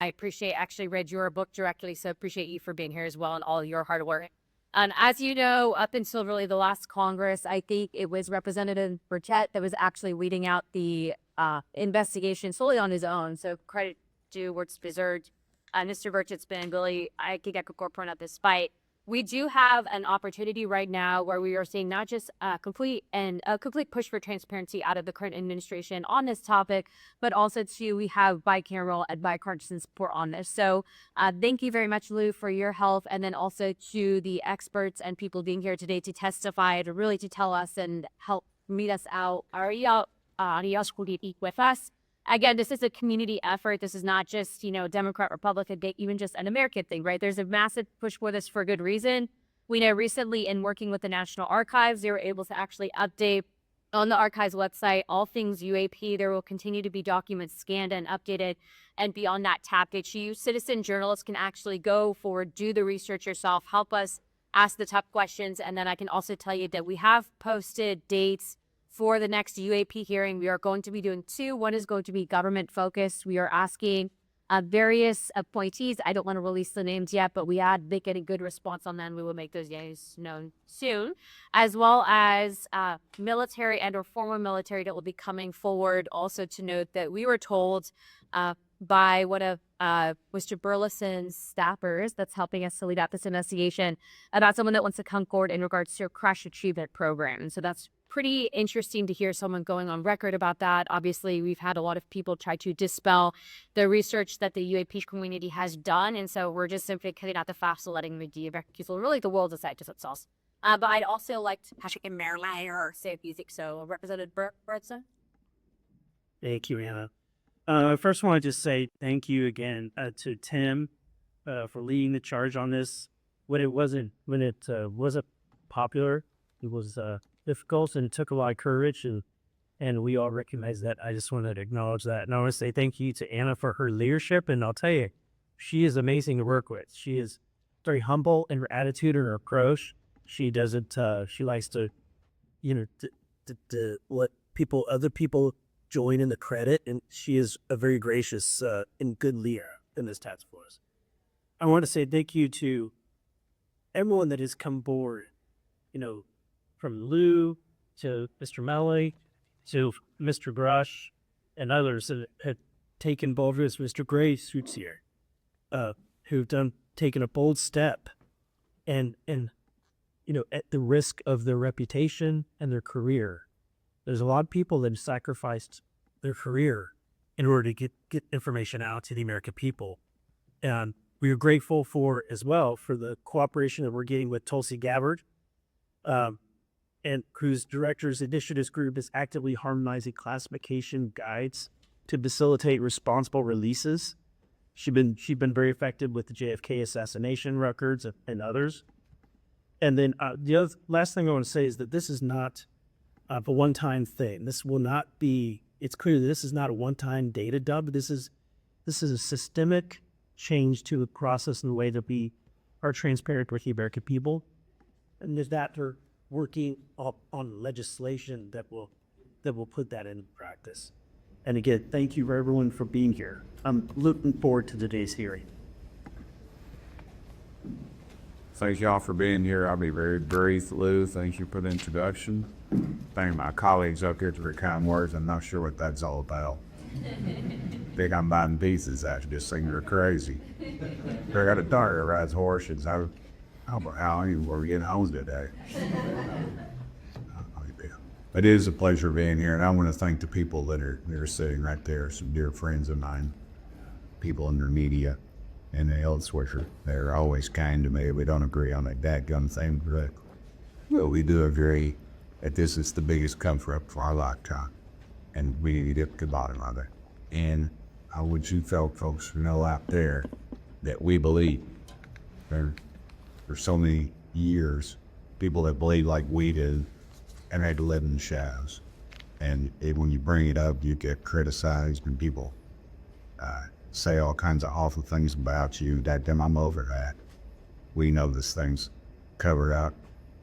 I actually read your book directly, so appreciate you for being here as well and all your hard work. And as you know, up until really the last Congress, I think it was Representative Burchett that was actually weeding out the investigation solely on his own. So credit due where it's deserved. Mr. Burchett's been really, I think I could corporate at this fight. We do have an opportunity right now where we are seeing not just a complete push for transparency out of the current administration on this topic, but also we have bicameral and bipartisan support on this. So thank you very much, Lou, for your help, and then also to the experts and people being here today to testify, to tell us and help meet us out. With us. Again, this is a community effort. This is not just, Democrat, Republican, even just an American thing, right? There's a massive push for this for good reason. We know recently in working with the National Archives, they were able to actually update on the Archives website all things UAP. There will continue to be documents scanned and updated. And beyond that, tap that you citizen journalists can actually go forward, do the research yourself, help us ask the tough questions. And then I can also tell you that we have posted dates for the next UAP hearing. We are going to be doing two. One is going to be government focused. We are asking various appointees. I don't want to release the names yet, but we had been getting good response on them. We will make those names known soon, as well as military and or former military that will be coming forward. Also to note that we were told by one of Mr. Burlison's staffers that's helping us to lead out this investigation about someone that wants to come forward in regards to a crash achievement program. And so that's pretty interesting to hear someone going on record about that. Obviously, we've had a lot of people try to dispel the research that the UAP community has done. And so we're just simply cutting out the facts and letting really the world decide just itself. But I'd also like to say a few things. So Representative Burchett. Thank you, Anna. I first want to just say thank you again to Tim for leading the charge on this. When it wasn't popular, it was difficult and it took a lot of courage, and we all recognize that. I just wanted to acknowledge that, and I want to say thank you to Anna for her leadership. And I'll tell you, she is amazing to work with. She is very humble in her attitude and her approach. She doesn't. She likes to, to let other people join in the credit, and she is a very gracious and good leader in this task force. I want to say thank you to everyone that has come aboard, from Lou to Mr. Melly to Mr. Grush and others that have taken bold risks, Mr. Grace, who's here, who've taken a bold step and at the risk of their reputation and their career. There's a lot of people that have sacrificed their career in order to get information out to the American people. And we are grateful as well for the cooperation that we're getting with Tulsi Gabbard, and whose director's initiatives group is actively harmonizing classification guides to facilitate responsible releases. She's been very effective with the JFK assassination records and others. And then the last thing I want to say is that this is not a one-time thing. This will not be. It's clear that this is not a one-time data dump. This is a systemic change to the process and the way that we are transparent with the American people. And there's that they're working on legislation that will put that into practice. And again, thank you everyone for being here. I'm looking forward to today's hearing. Thank y'all for being here. I'll be very brief. Lou, thank you for the introduction. Thank my colleagues up here for their kind words. I'm not sure what that's all about. Think I'm buying pieces after just think they're crazy. I got a daughter that rides horses. How we're getting home today. It is a pleasure being here, and I want to thank the people that are sitting right there, some dear friends of mine, people in the media and elsewhere. They're always kind to me. We don't agree on that dadgum thing, but we do agree that this is the biggest comfort for our lifetime, and we need to get to the bottom of it. And I want you folks to know out there that we believe. For so many years, people that believe like we do and had to live in the shadows. And when you bring it up, you get criticized and people say all kinds of awful things about you. I'm over that. We know this thing's covered up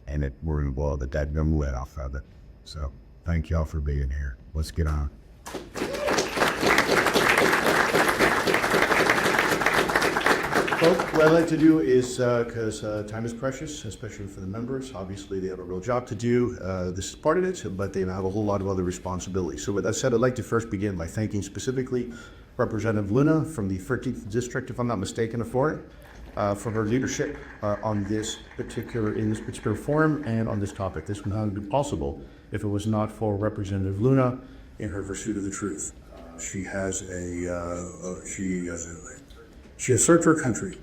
and we're going to blow the dadgum lid off of it. So thank y'all for being here. Let's get on. folks, what I'd like to do is, because time is precious, especially for the members, obviously they have a real job to do. This is part of it, but they have a whole lot of other responsibilities. So with that said, I'd like to first begin by thanking specifically Representative Luna from the 13th District, if I'm not mistaken, of Florida, for her leadership in this particular forum and on this topic. This would not have been possible if it was not for Representative Luna in her pursuit of the truth. She has served her country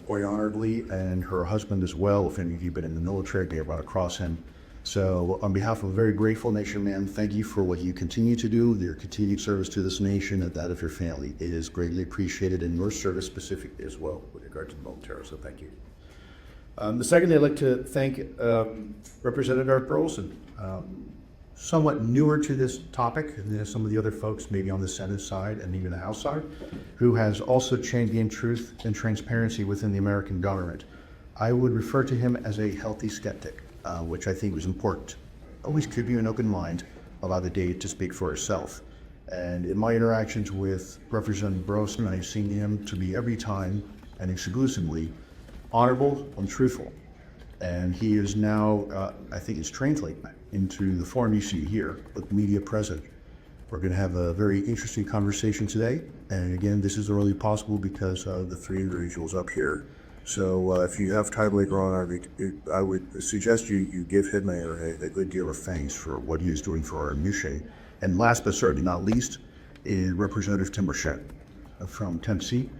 quite honorably, and her husband as well. If any of you have been in the military, they are right across him. So on behalf of a very grateful nation, ma'am, thank you for what you continue to do, your continued service to this nation and that of your family. It is greatly appreciated, and your service specifically as well with regard to the military, so thank you. The second, I'd like to thank Representative Burlison. Somewhat newer to this topic than some of the other folks, maybe on the Senate side and even the House side, who has also championed truth and transparency within the American government. I would refer to him as a healthy skeptic, which I think was important. Always keep you an open mind, allow the data to speak for itself. And in my interactions with Representative Burlison, I've seen him to be every time and exclusively honorable and truthful. And he is now, I think, is translating into the forum you see here with media present. We're going to have a very interesting conversation today. And again, this is only possible because of the three individuals up here. So if you have time later on, I would suggest you give him a good deal of thanks for what he is doing for our mission. And last but certainly not least is Representative Tim Burchett from Tennessee,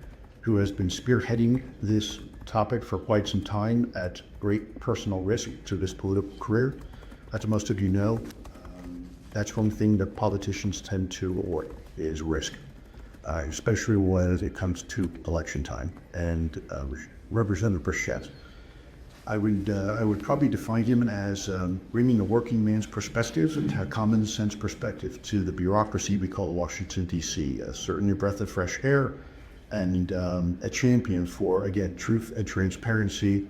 who has been spearheading this topic for quite some time at great personal risk to this political career. As most of you know, that's one thing that politicians tend to avoid is risk, especially when it comes to election time. And Representative Burchett, I would probably define him as bringing the working man's perspective and a common sense perspective to the bureaucracy we call Washington, D.C. Certainly a breath of fresh air and a champion for, again, truth and transparency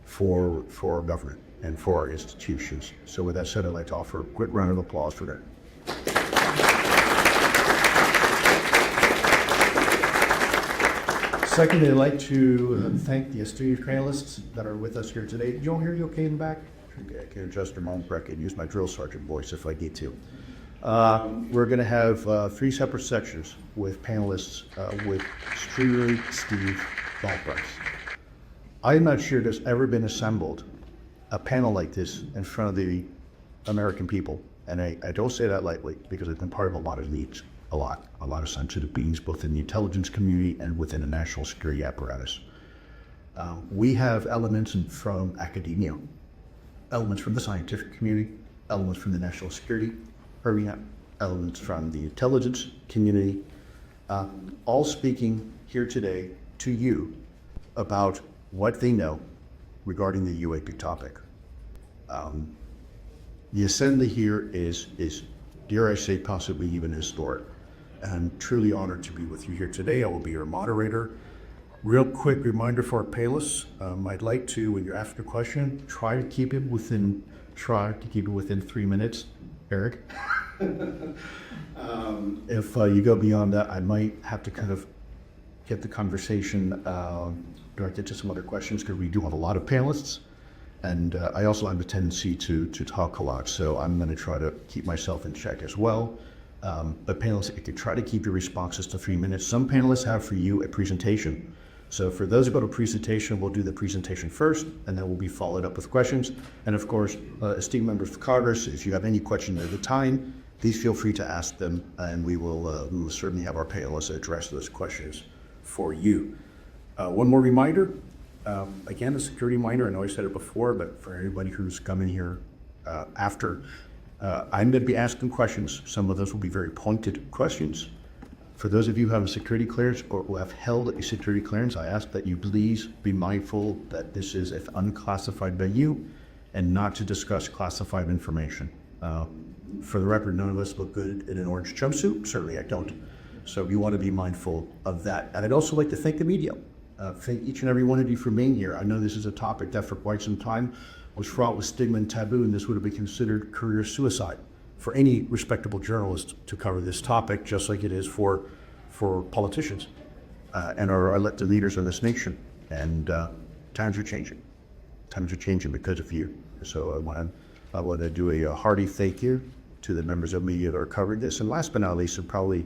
for our government and for our institutions. So with that said, I'd like to offer a quick round of applause for that. Second, I'd like to thank the esteemed panelists that are with us here today. Did you all hear you okay in the back? Okay, I can adjust your mount bracket and use my drill sergeant voice if I need to. We're going to have three separate sections with panelists with Streeter, Steve, Valprice. I'm not sure there's ever been assembled a panel like this in front of the American people. And I don't say that lightly because I've been part of a lot of elites, a lot of sensitive beings, both in the intelligence community and within the national security apparatus. We have elements from academia, elements from the scientific community, elements from the national security arena, elements from the intelligence community, all speaking here today to you about what they know regarding the UAP topic. The assembly here is, dare I say, possibly even historic. I'm truly honored to be with you here today. I will be your moderator. Real quick reminder for our panelists, I'd like to, when you ask a question, try to keep it within 3 minutes. Eric? If you go beyond that, I might have to kind of get the conversation directed to some other questions because we do have a lot of panelists. And I also have a tendency to talk a lot, so I'm going to try to keep myself in check as well. But panelists, if you try to keep your responses to 3 minutes, some panelists have for you a presentation. So for those who go to presentation, we'll do the presentation first, and then we'll be followed up with questions. And of course, esteemed members of Congress, if you have any questions at the time, please feel free to ask them, and we will certainly have our panelists address those questions for you. One more reminder, again, a security reminder, I know I said it before, but for anybody who's coming here after, I'm going to be asking questions. Some of those will be very pointed questions. For those of you who have a security clearance or who have held a security clearance, I ask that you please be mindful that this is an unclassified venue and not to discuss classified information. For the record, none of us look good in an orange jumpsuit. Certainly I don't. So you want to be mindful of that. And I'd also like to thank the media. Thank each and every one of you for being here. I know this is a topic that for quite some time was fraught with stigma and taboo, and this would have been considered career suicide for any respectable journalist to cover this topic, just like it is for politicians and our elected leaders of this nation. And times are changing. Times are changing because of you. So I want to do a hearty thank you to the members of media that are covering this. And last but not least, and probably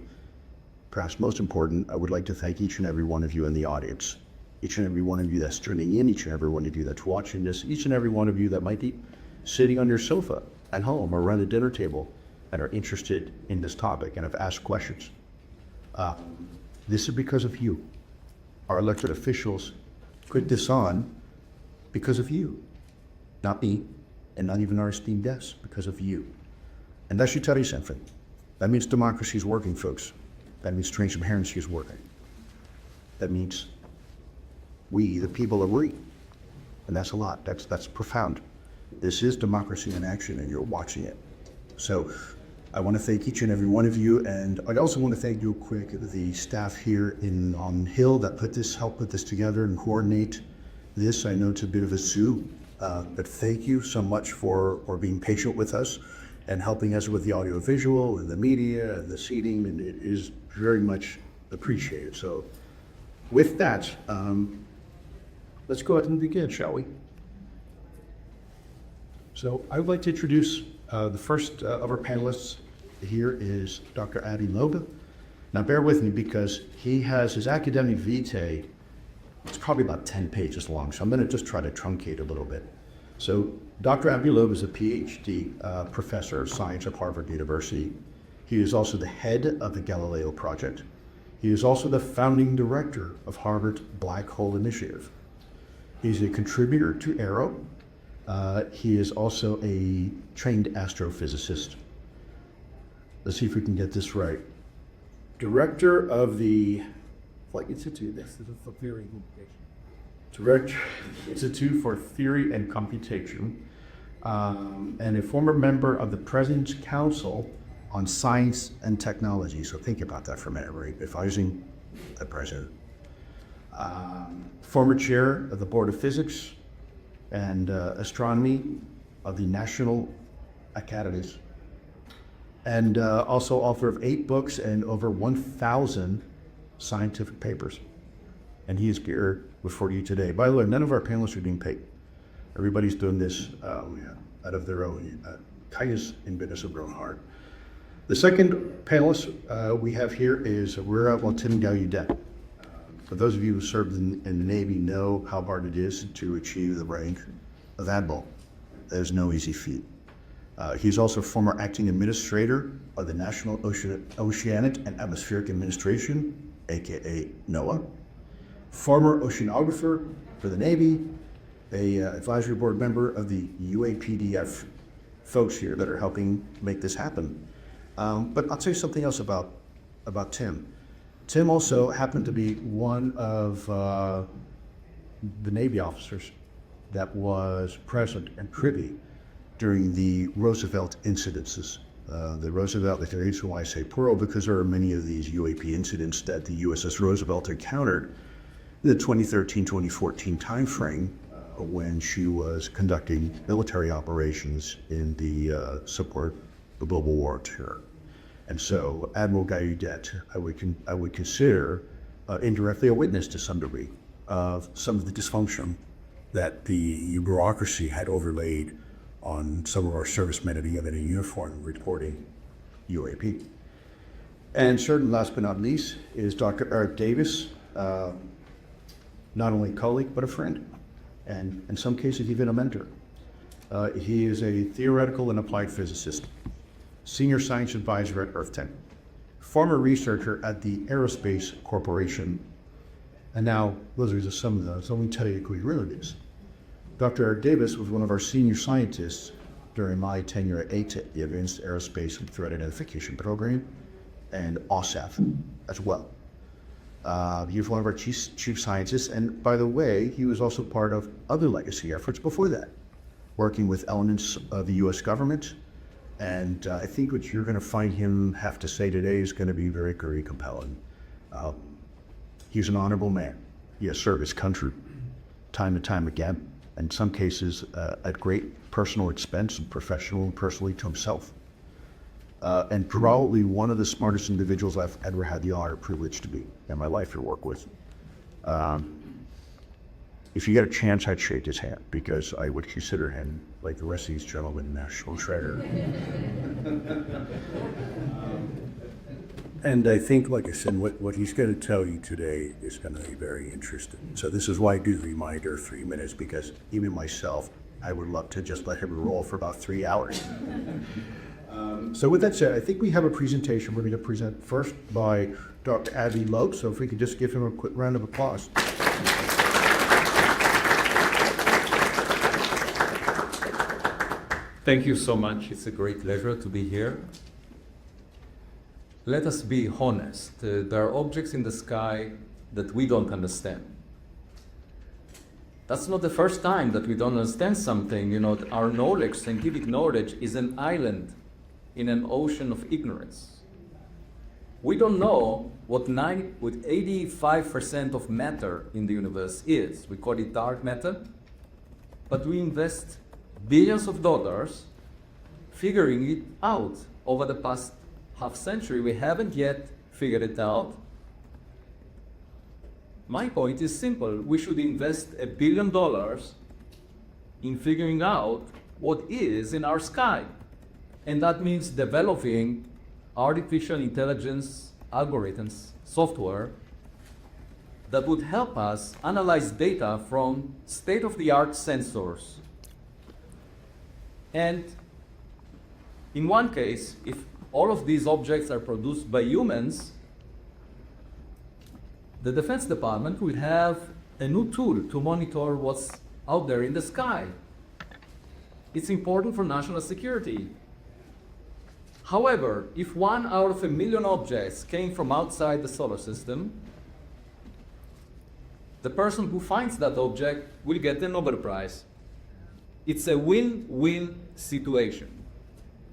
perhaps most important, I would like to thank each and every one of you in the audience. Each and every one of you that's tuning in, each and every one of you that's watching this, each and every one of you that might be sitting on your sofa at home or around a dinner table and are interested in this topic and have asked questions. This is because of you. Our elected officials put this on because of you, not me, and not even our esteemed guests, because of you. And that should tell you something. That means democracy is working, folks. That means transparency is working. That means we, the people, agree. And that's a lot. That's profound. This is democracy in action, and you're watching it. So I want to thank each and every one of you, and I also want to thank you quick, the staff here on Hill that helped put this together and coordinate this. I know it's a bit of a zoo, but thank you so much for being patient with us and helping us with the audio visual and the media and the seating, and it is very much appreciated. So with that, let's go ahead and begin, shall we? So I would like to introduce the first of our panelists. Here is Dr. Elizondo. Now bear with me because he has his academic vitae. It's probably about 10 pages long, so I'm going to just try to truncate a little bit. So Dr. Elizondo is a PhD professor of science at Harvard University. He is also the head of the Galileo Project. He is also the founding director of Harvard's Black Hole Initiative. He's a contributor to Arrow. He is also a trained astrophysicist. Let's see if we can get this right. Director of the Flight Institute. Director Institute for Theory and Computation, and a former member of the President's Council on Science and Technology. So think about that for a minute, right? Advising the president. Former chair of the Board of Physics and Astronomy of the National Academies, and also author of 8 books and over 1,000 scientific papers. And he is here before you today. By the way, none of our panelists are being paid. Everybody's doing this out of their own kindness and goodness of their own heart. The second panelist we have here is Rear Admiral Tim Gallaudet. For those of you who served in the Navy know how hard it is to achieve the rank of Admiral. That is no easy feat. He's also former acting administrator of the National Oceanic and Atmospheric Administration, aka NOAA. Former oceanographer for the Navy, a advisory board member of the UAPDF folks here that are helping make this happen. But I'll tell you something else about Tim. Tim also happened to be one of the Navy officers that was present and privy during the Roosevelt incidences. The Roosevelt, the reason why I say plural, because there are many of these UAP incidents that the USS Roosevelt encountered in the 2013-2014 timeframe when she was conducting military operations in the support of the global war on terror. And so Admiral Gallaudet, I would consider indirectly a witness to some degree of some of the dysfunction that the bureaucracy had overlaid on some of our servicemen and even in uniform reporting UAP. And certainly last but not least is Dr. Eric Davis, not only a colleague, but a friend, and in some cases even a mentor. He is a theoretical and applied physicist, senior science advisor at Earth-10, former researcher at the Aerospace Corporation, and now those are just some of those. Let me tell you who he really is. Dr. Eric Davis was one of our senior scientists during my tenure at ATIP, the Advanced Aerospace and Threat Identification Program, and OSAF as well. He was one of our chief scientists, and by the way, he was also part of other legacy efforts before that, working with elements of the U.S. government. And I think what you're going to find him have to say today is going to be very, very compelling. He's an honorable man. He has served his country time and time again, in some cases at great personal expense and professional and personally to himself. And probably one of the smartest individuals I've ever had the honor and privilege to be in my life to work with. if you get a chance, I'd shake his hand because I would consider him, like the rest of these gentlemen, national treasure. And I think, like I said, what he's going to tell you today is going to be very interesting. So this is why I do the reminder 3 minutes, because even myself, I would love to just let him roll for about 3 hours. So with that said, I think we have a presentation. We're going to present first by Dr. Abby Loke. So if we could just give him a quick round of applause. Thank you so much. It's a great pleasure to be here. Let us be honest. There are objects in the sky that we don't understand. That's not the first time that we don't understand something. You know, our knowledge, scientific knowledge, is an island in an ocean of ignorance. We don't know what 85% of matter in the universe is. We call it dark matter, but we invest billions of dollars figuring it out. Over the past half century, we haven't yet figured it out. My point is simple. We should invest $1 billion in figuring out what is in our sky. And that means developing artificial intelligence algorithms, software, that would help us analyze data from state-of-the-art sensors. And in one case, if all of these objects are produced by humans, the Defense Department will have a new tool to monitor what's out there in the sky. It's important for national security. However, if 1 out of 1 million objects came from outside the solar system, the person who finds that object will get the Nobel Prize. It's a win-win situation.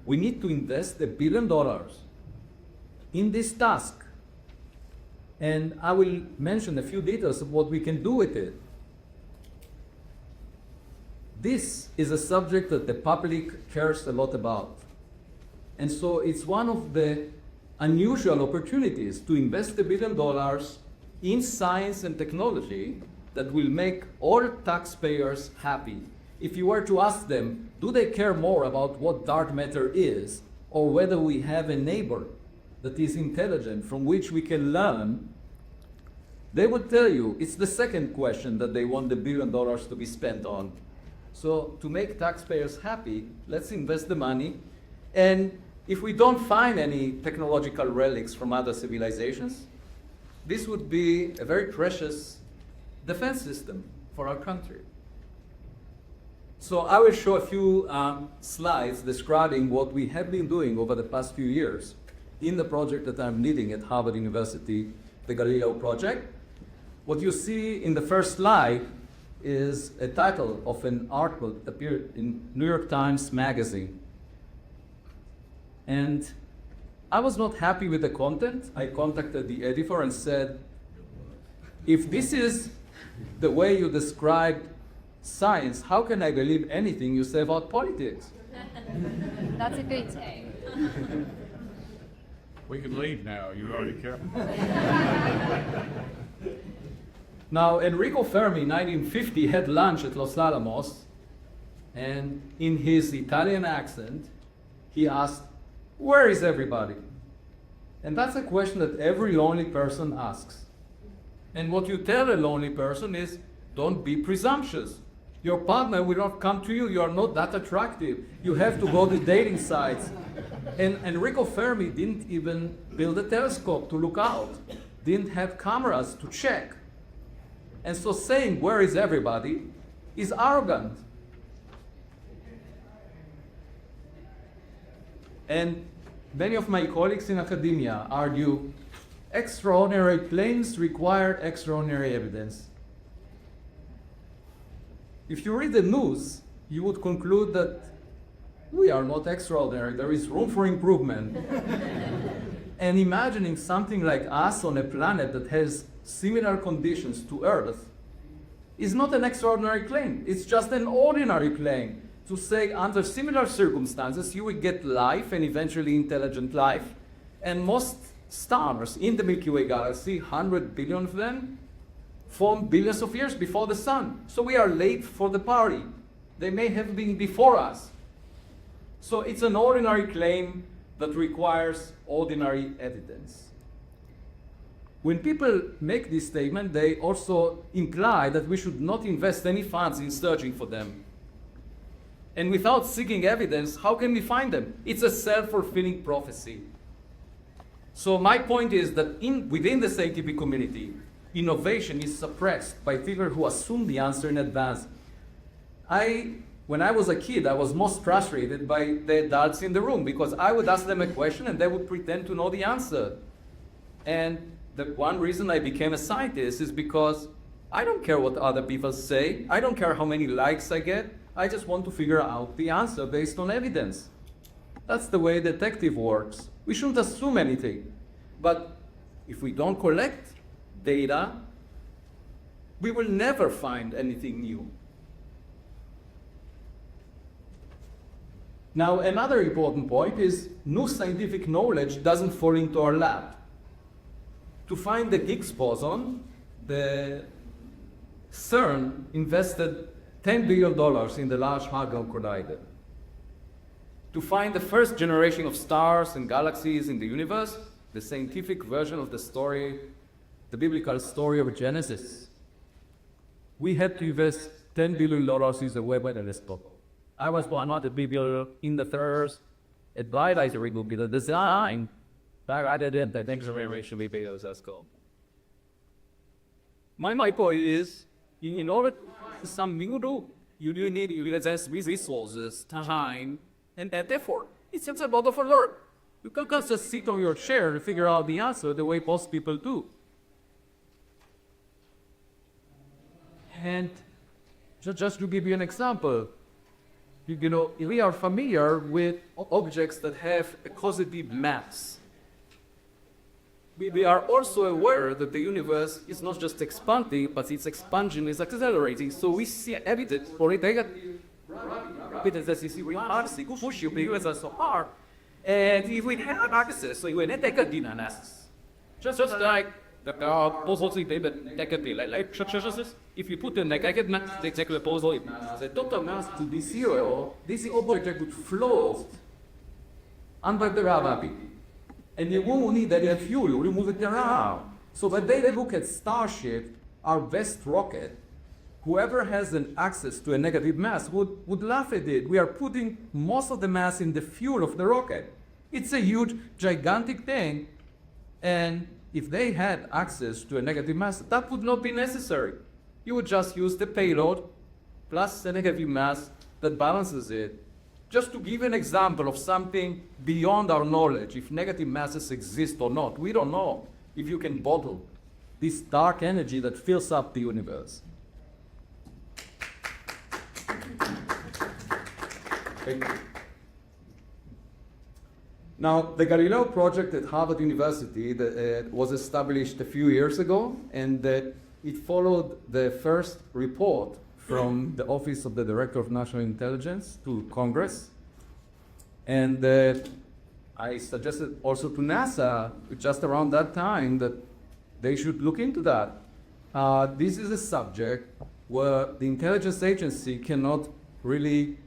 We need to invest $1 billion in this task. And I will mention a few details of what we can do with it. This is a subject that the public cares a lot about. And so it's one of the unusual opportunities to invest $1 billion in science and technology that will make all taxpayers happy. If you were to ask them, do they care more about what dark matter is, or whether we have a neighbor that is intelligent from which we can learn, they would tell you it's the second question that they want the $1 billion to be spent on. So to make taxpayers happy, let's invest the money. And if we don't find any technological relics from other civilizations, this would be a very precious defense system for our country. So I will show a few slides describing what we have been doing over the past few years in the project that I'm leading at Harvard University, the Galileo project. What you see in the first slide is a title of an article that appeared in New York Times Magazine. And I was not happy with the content. I contacted the editor and said, if this is the way you describe science, how can I believe anything you say about politics? That's a good take. We can leave now. You already care. Now, Enrico Fermi, 1950, had lunch at Los Alamos, and in his Italian accent, he asked, where is everybody? And that's a question that every lonely person asks. And what you tell a lonely person is, don't be presumptuous. Your partner will not come to you. You are not that attractive. You have to go to dating sites. And Enrico Fermi didn't even build a telescope to look out, didn't have cameras to check. And so saying, where is everybody, is arrogant. And many of my colleagues in academia argue, extraordinary claims require extraordinary evidence. If you read the news, you would conclude that we are not extraordinary, there is room for improvement. And imagining something like us on a planet that has similar conditions to Earth is not an extraordinary claim. It's just an ordinary claim to say under similar circumstances you will get life and eventually intelligent life. And most stars in the Milky Way galaxy, 100 billion of them, formed billions of years before the sun. So we are late for the party. They may have been before us. So it's an ordinary claim that requires ordinary evidence. When people make this statement, they also imply that we should not invest any funds in searching for them. And without seeking evidence, how can we find them? It's a self-fulfilling prophecy. So my point is that within the scientific community, innovation is suppressed by people who assume the answer in advance. When I was a kid, I was most frustrated by the adults in the room because I would ask them a question and they would pretend to know the answer. And the one reason I became a scientist is because I don't care what other people say. I don't care how many likes I get. I just want to figure out the answer based on evidence. That's the way detective works. We shouldn't assume anything. But if we don't collect data, we will never find anything new. Now, another important point is new scientific knowledge doesn't fall into our lap. To find the Higgs boson, the CERN invested $10 billion in the Large Hadron Collider. To find the first generation of stars and galaxies in the universe, the scientific version of the story, the biblical story of Genesis, we had to invest $10 billion in the Webb telescope. I was one of the people in the first advisory will be the design. I did the next generation we pay those telescope. My point is, in order to find something new, you need invest resources, time, and effort. It's just a lot of work. You can't just sit on your chair and figure out the answer the way most people do. And just to give you an example, we are familiar with objects that have a positive mass. We are also aware that the universe is not just expanding, but its expansion is accelerating. So we see evidence for it. Evidence that is really push you because it's so hard. And if we have access, so we need to do analysis. Just like the puzzles in the if you put the negative mass, the exact puzzle, the total mass to be zero, this object would float under the gravity. And you won't need that fuel, you move it around. So when they look at Starship, our best rocket, whoever has an access to a negative mass would laugh at it. We are putting most of the mass in the fuel of the rocket. It's a huge, gigantic thing. And if they had access to a negative mass, that would not be necessary. You would just use the payload plus the negative mass that balances it. Just to give an example of something beyond our knowledge, if negative masses exist or not, we don't know if you can bottle this dark energy that fills up the universe. Now, the Galileo project at Harvard University was established a few years ago, and it followed the first report from the Office of the Director of National Intelligence to Congress. And I suggested also to NASA, just around that time, that they should look into that. This is a subject where the intelligence agency cannot really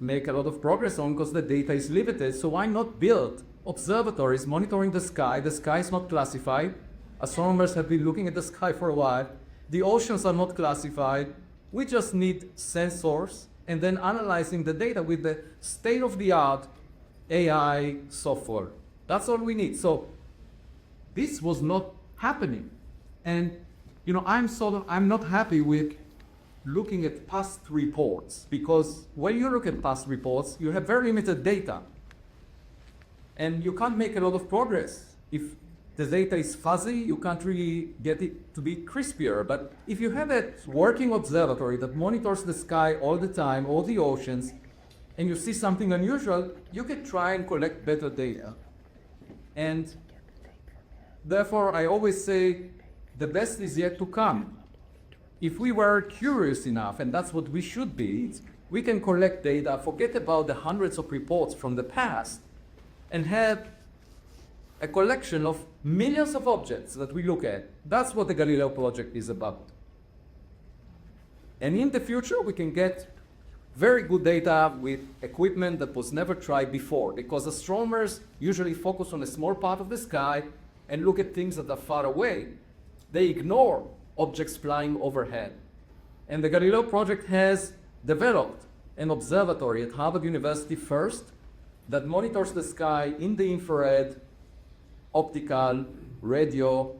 make a lot of progress on because the data is limited. So why not build observatories monitoring the sky? The sky is not classified. Astronomers have been looking at the sky for a while. The oceans are not classified. We just need sensors and then analyzing the data with the state-of-the-art AI software. That's all we need. So this was not happening. And I'm not happy with looking at past reports, because when you look at past reports, you have very limited data. And you can't make a lot of progress. If the data is fuzzy, you can't really get it to be crispier. But if you have a working observatory that monitors the sky all the time, all the oceans, and you see something unusual, you can try and collect better data. And therefore, I always say, the best is yet to come. If we were curious enough, and that's what we should be, we can collect data, forget about the hundreds of reports from the past, and have a collection of millions of objects that we look at. That's what the Galileo project is about. And in the future, we can get very good data with equipment that was never tried before, because astronomers usually focus on a small part of the sky and look at things that are far away. They ignore objects flying overhead. And the Galileo project has developed an observatory at Harvard University first that monitors the sky in the infrared, optical, radio,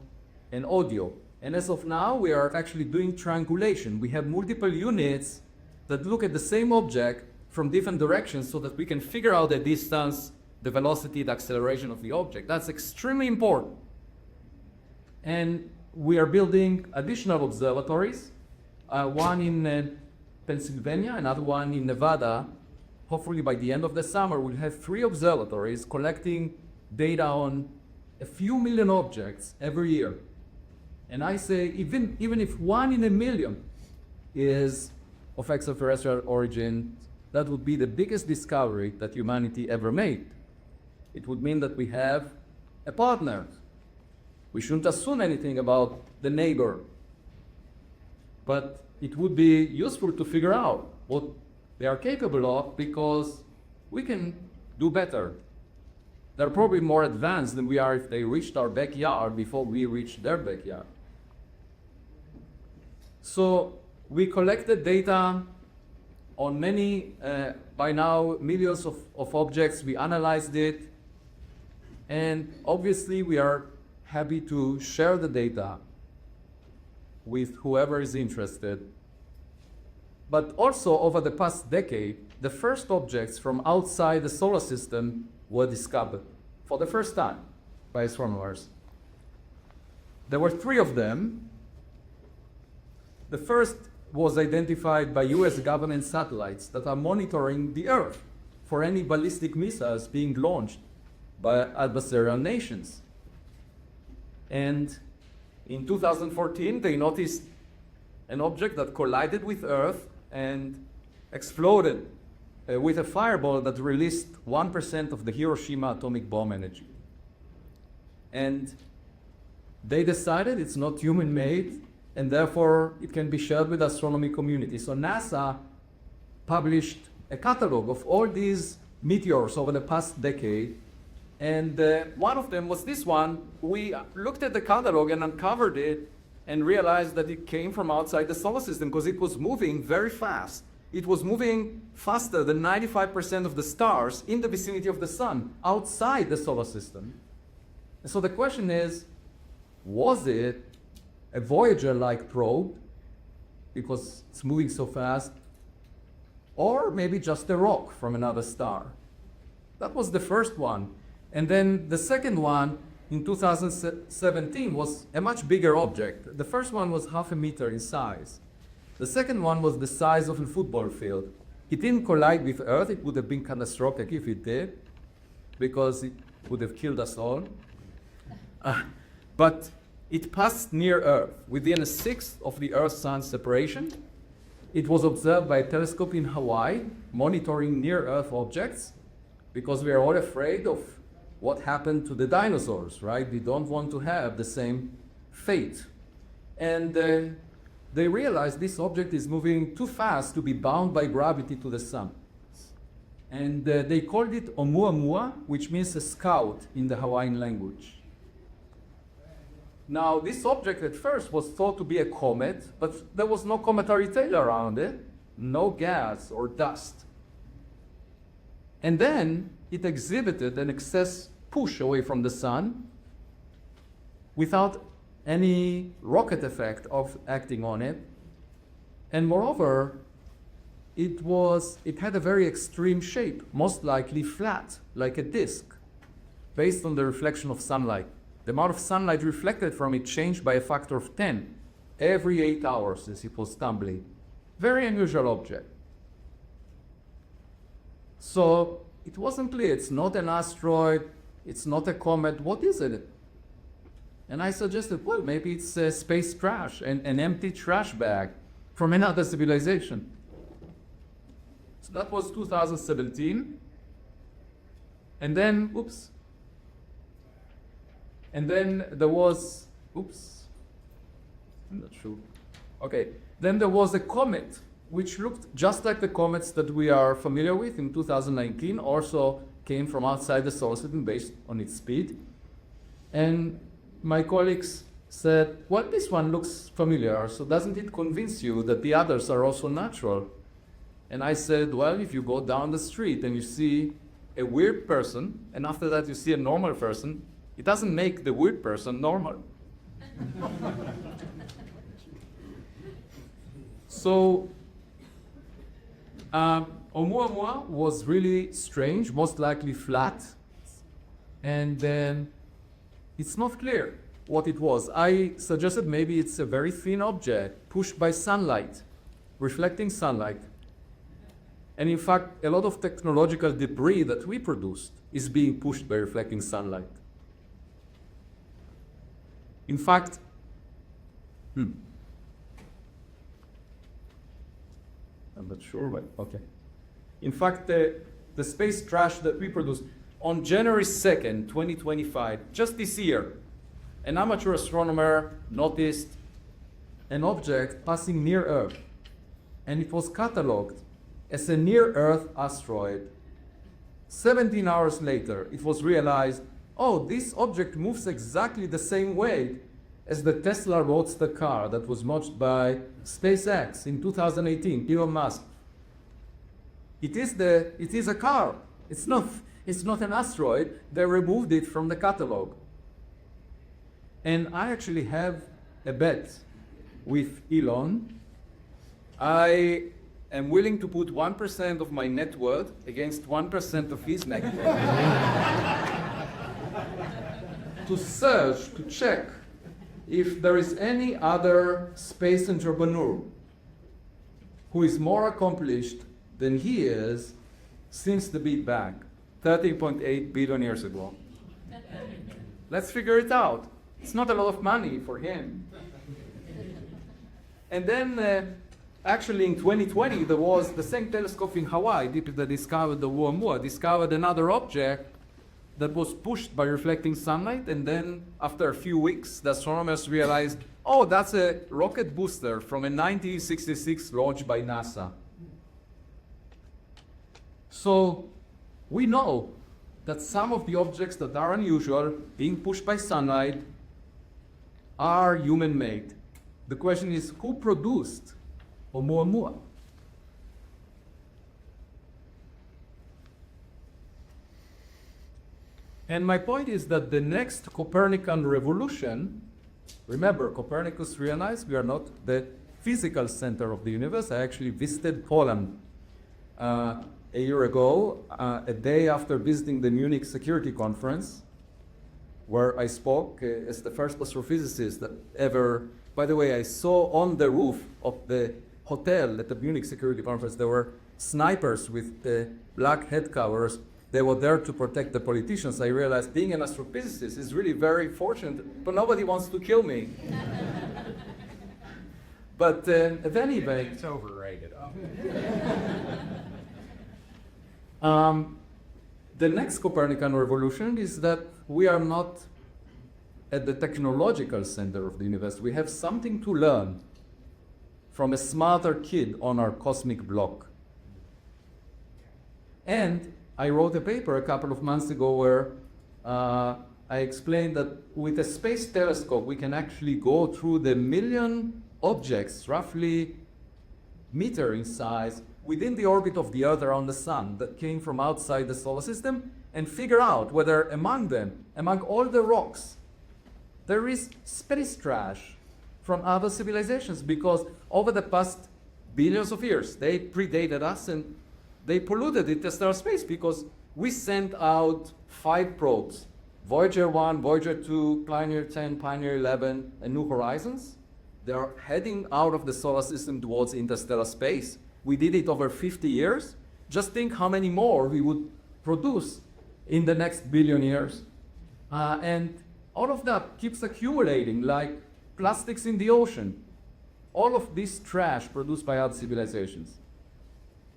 and audio. And as of now, we are actually doing triangulation. We have multiple units that look at the same object from different directions so that we can figure out the distance, the velocity, the acceleration of the object. That's extremely important. And we are building additional observatories, one in Pennsylvania, another one in Nevada. Hopefully by the end of the summer, we'll have 3 observatories collecting data on a few million objects every year. And I say, even if 1 in a million is of extraterrestrial origin, that would be the biggest discovery that humanity ever made. It would mean that we have a partner. We shouldn't assume anything about the neighbor, but it would be useful to figure out what they are capable of, because we can do better. They're probably more advanced than we are if they reached our backyard before we reached their backyard. So we collected data on many, by now, millions of objects. We analyzed it. And obviously, we are happy to share the data with whoever is interested. But also, over the past decade, the first objects from outside the solar system were discovered for the first time by astronomers. There were 3 of them. The first was identified by US government satellites that are monitoring the Earth for any ballistic missiles being launched by adversarial nations. And in 2014, they noticed an object that collided with Earth and exploded with a fireball that released 1% of the Hiroshima atomic bomb energy. And they decided it's not human-made, and therefore it can be shared with the astronomy community. So NASA published a catalog of all these meteors over the past decade, and one of them was this one. We looked at the catalog and uncovered it and realized that it came from outside the solar system because it was moving very fast. It was moving faster than 95% of the stars in the vicinity of the sun outside the solar system. And so the question is, was it a Voyager-like probe, because it's moving so fast, or maybe just a rock from another star? That was the first one. And then the second one in 2017 was a much bigger object. The first one was 0.5 meter in size. The second one was the size of a football field. It didn't collide with Earth. It would have been catastrophic if it did, because it would have killed us all. But it passed near Earth, within 1/6 of the Earth-Sun separation. It was observed by a telescope in Hawaii, monitoring near-Earth objects, because we are all afraid of what happened to the dinosaurs, right? We don't want to have the same fate. And they realized this object is moving too fast to be bound by gravity to the sun. And they called it Oumuamua, which means a scout in the Hawaiian language. Now, this object at first was thought to be a comet, but there was no cometary tail around it, no gas or dust. And then it exhibited an excess push away from the sun without any rocket effect of acting on it. And moreover, it had a very extreme shape, most likely flat, like a disk, based on the reflection of sunlight. The amount of sunlight reflected from it changed by a factor of 10 every 8 hours as it was tumbling. Very unusual object. So it wasn't clear. It's not an asteroid. It's not a comet. What is it? And I suggested, well, maybe it's a space trash, an empty trash bag from another civilization. So that was 2017. And then, And then there was, I'm not sure. Okay. Then there was a comet, which looked just like the comets that we are familiar with in 2019, also came from outside the solar system based on its speed. And my colleagues said, well, this one looks familiar, so doesn't it convince you that the others are also natural? And I said, well, if you go down the street and you see a weird person, and after that you see a normal person, it doesn't make the weird person normal. So Oumuamua was really strange, most likely flat, and then it's not clear what it was. I suggested maybe it's a very thin object pushed by sunlight, reflecting sunlight. And in fact, a lot of technological debris that we produced is being pushed by reflecting sunlight. In fact, I'm not sure, but okay. In fact, the space trash that we produced on January 2nd, 2025, just this year, an amateur astronomer noticed an object passing near Earth, and it was cataloged as a near-Earth asteroid. 17 hours later, it was realized, oh, this object moves exactly the same way as the Tesla Roadster car that was launched by SpaceX in 2018, Elon Musk. It is a car. It's not an asteroid. They removed it from the catalog. And I actually have a bet with Elon. I am willing to put 1% of my net worth against 1% of his net worth to search, to check if there is any other space entrepreneur who is more accomplished than he is since the Big Bang, 13.8 billion years ago. Let's figure it out. It's not a lot of money for him. And then, actually in 2020, there was the same telescope in Hawaii that discovered the Oumuamua, discovered another object that was pushed by reflecting sunlight, and then after a few weeks, the astronomers realized, oh, that's a rocket booster from a 1966 launch by NASA. So we know that some of the objects that are unusual, being pushed by sunlight, are human-made. The question is, who produced Oumuamua? And my point is that the next Copernican revolution, remember, Copernicus realized we are not the physical center of the universe. I actually visited Poland a year ago, a day after visiting the Munich Security Conference, where I spoke as the first astrophysicist that ever, by the way, I saw on the roof of the hotel at the Munich Security Conference, there were snipers with black head covers. They were there to protect the politicians. I realized being an astrophysicist is really very fortunate, but nobody wants to kill me. But at any rate, It's overrated. the next Copernican revolution is that we are not at the technological center of the universe. We have something to learn from a smarter kid on our cosmic block. And I wrote a paper a couple of months ago where I explained that with a space telescope, we can actually go through the million objects, roughly meter in size, within the orbit of the Earth around the Sun that came from outside the solar system, and figure out whether among them, among all the rocks, there is space trash from other civilizations, because over the past billions of years, they predated us and they polluted interstellar space because we sent out 5 probes, Voyager 1, Voyager 2, Pioneer 10, Pioneer 11, and New Horizons. They are heading out of the solar system towards interstellar space. We did it over 50 years. Just think how many more we would produce in the next billion years. And all of that keeps accumulating like plastics in the ocean. All of this trash produced by other civilizations.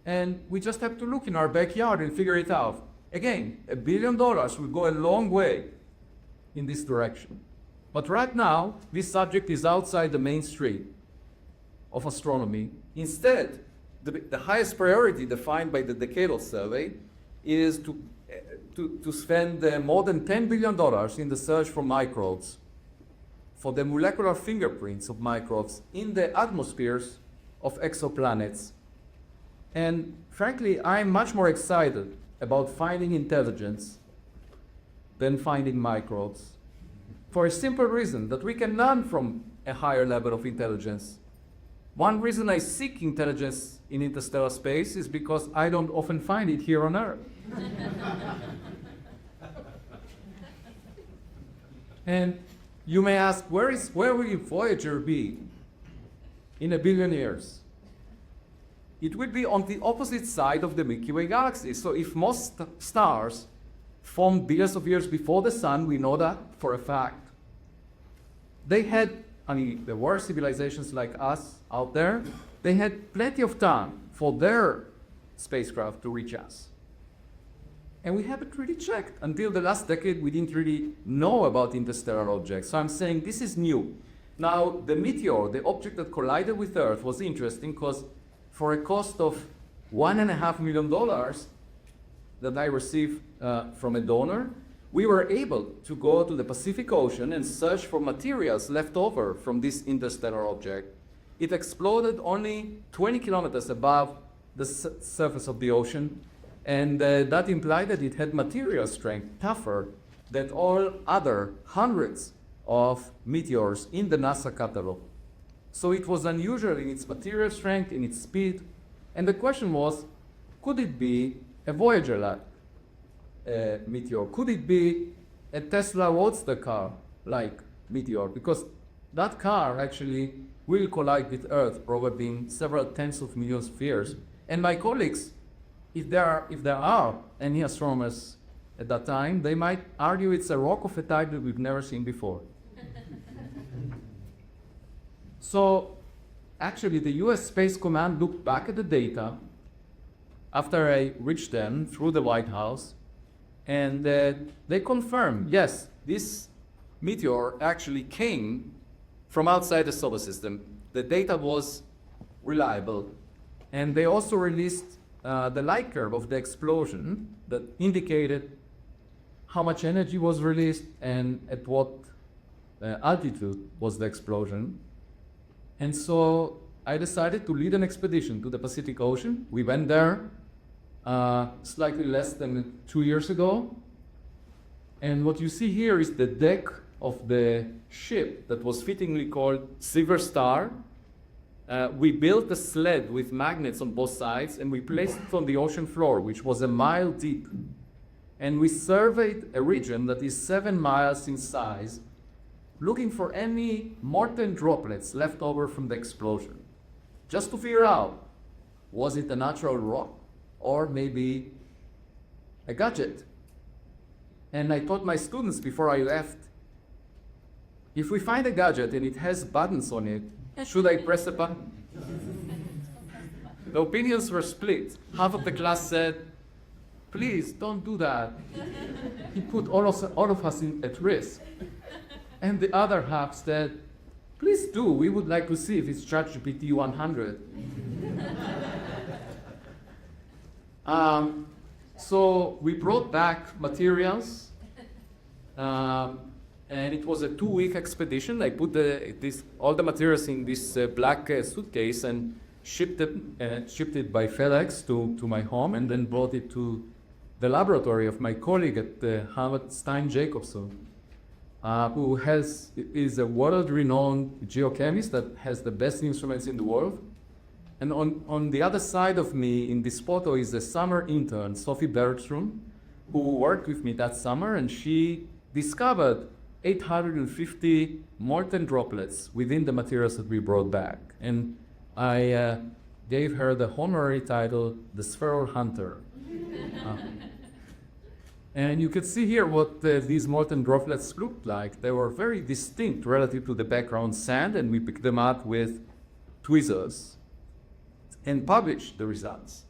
And we just have to look in our backyard and figure it out. Again, $1 billion will go a long way in this direction. But right now, this subject is outside the mainstream. of astronomy. Instead, the highest priority defined by the decadal survey is to spend more than $10 billion in the search for microbes, for the molecular fingerprints of microbes in the atmospheres of exoplanets. And frankly, I'm much more excited about finding intelligence than finding microbes, for a simple reason that we can learn from a higher level of intelligence. One reason I seek intelligence in interstellar space is because I don't often find it here on Earth. And you may ask, where will Voyager be in 1 billion years? It will be on the opposite side of the Milky Way galaxy. So if most stars formed billions of years before the sun, we know that for a fact, there were civilizations like us out there, they had plenty of time for their spacecraft to reach us. And we haven't really checked. Until the last decade, we didn't really know about interstellar objects. So I'm saying this is new. Now, the meteor, the object that collided with Earth, was interesting because for a cost of $1.5 million that I received from a donor, we were able to go to the Pacific Ocean and search for materials left over from this interstellar object. It exploded only 20 kilometers above the surface of the ocean, and that implied that it had material strength tougher than all other hundreds of meteors in the NASA catalog. So it was unusual in its material strength, in its speed, and the question was, could it be a Voyager-like meteor? Could it be a Tesla Roadster car-like meteor? Because that car actually will collide with Earth probably in several tens of millions of years. And my colleagues, if there are any astronomers at that time, they might argue it's a rock of a type that we've never seen before. So actually the US Space Command looked back at the data after I reached them through the White House, and they confirmed, yes, this meteor actually came from outside the solar system. The data was reliable. And they also released the light curve of the explosion that indicated how much energy was released and at what altitude was the explosion. And so I decided to lead an expedition to the Pacific Ocean. We went there slightly less than 2 years ago. And what you see here is the deck of the ship that was fittingly called Silver Star. We built a sled with magnets on both sides, and we placed it on the ocean floor, which was 1 mile deep. And we surveyed a region that is 7 miles in size, looking for any molten droplets left over from the explosion, just to figure out, was it a natural rock or maybe a gadget? And I told my students before I left, if we find a gadget and it has buttons on it, should I press a button? The opinions were split. Half of the class said, please don't do that. He put all of us at risk. And the other half said, please do. We would like to see if it's ChatGPT 100. So we brought back materials. And it was a 2-week expedition. I put all the materials in this black suitcase and shipped it by FedEx to my home, and then brought it to the laboratory of my colleague at Harvard, Stein Jacobson, who is a world-renowned geochemist that has the best instruments in the world. And on the other side of me in this photo is a summer intern, Sophie Bergstrom, who worked with me that summer, and she discovered 850 molten droplets within the materials that we brought back. And I gave her the honorary title, the Spheral Hunter. And you can see here what these molten droplets looked like. They were very distinct relative to the background sand, and we picked them up with tweezers and published the results.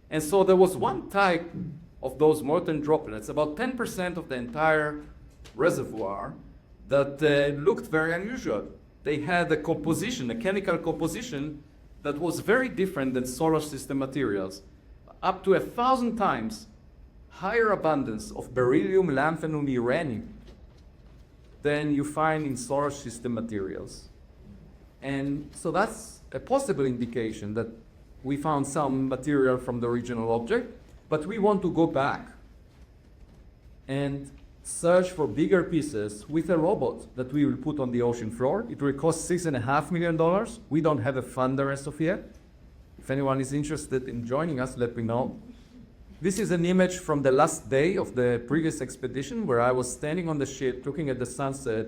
And so there was one type of those molten droplets, about 10% of the entire reservoir, that looked very unusual. they had a composition, a chemical composition that was very different than solar system materials. Up to 1,000 times higher abundance of beryllium, lanthanum, uranium than you find in solar system materials. And so that's a possible indication that we found some material from the original object, but we want to go back and search for bigger pieces with a robot that we will put on the ocean floor. It will cost $6.5 million. We don't have a funder as of yet. If anyone is interested in joining us, let me know. This is an image from the last day of the previous expedition where I was standing on the ship looking at the sunset,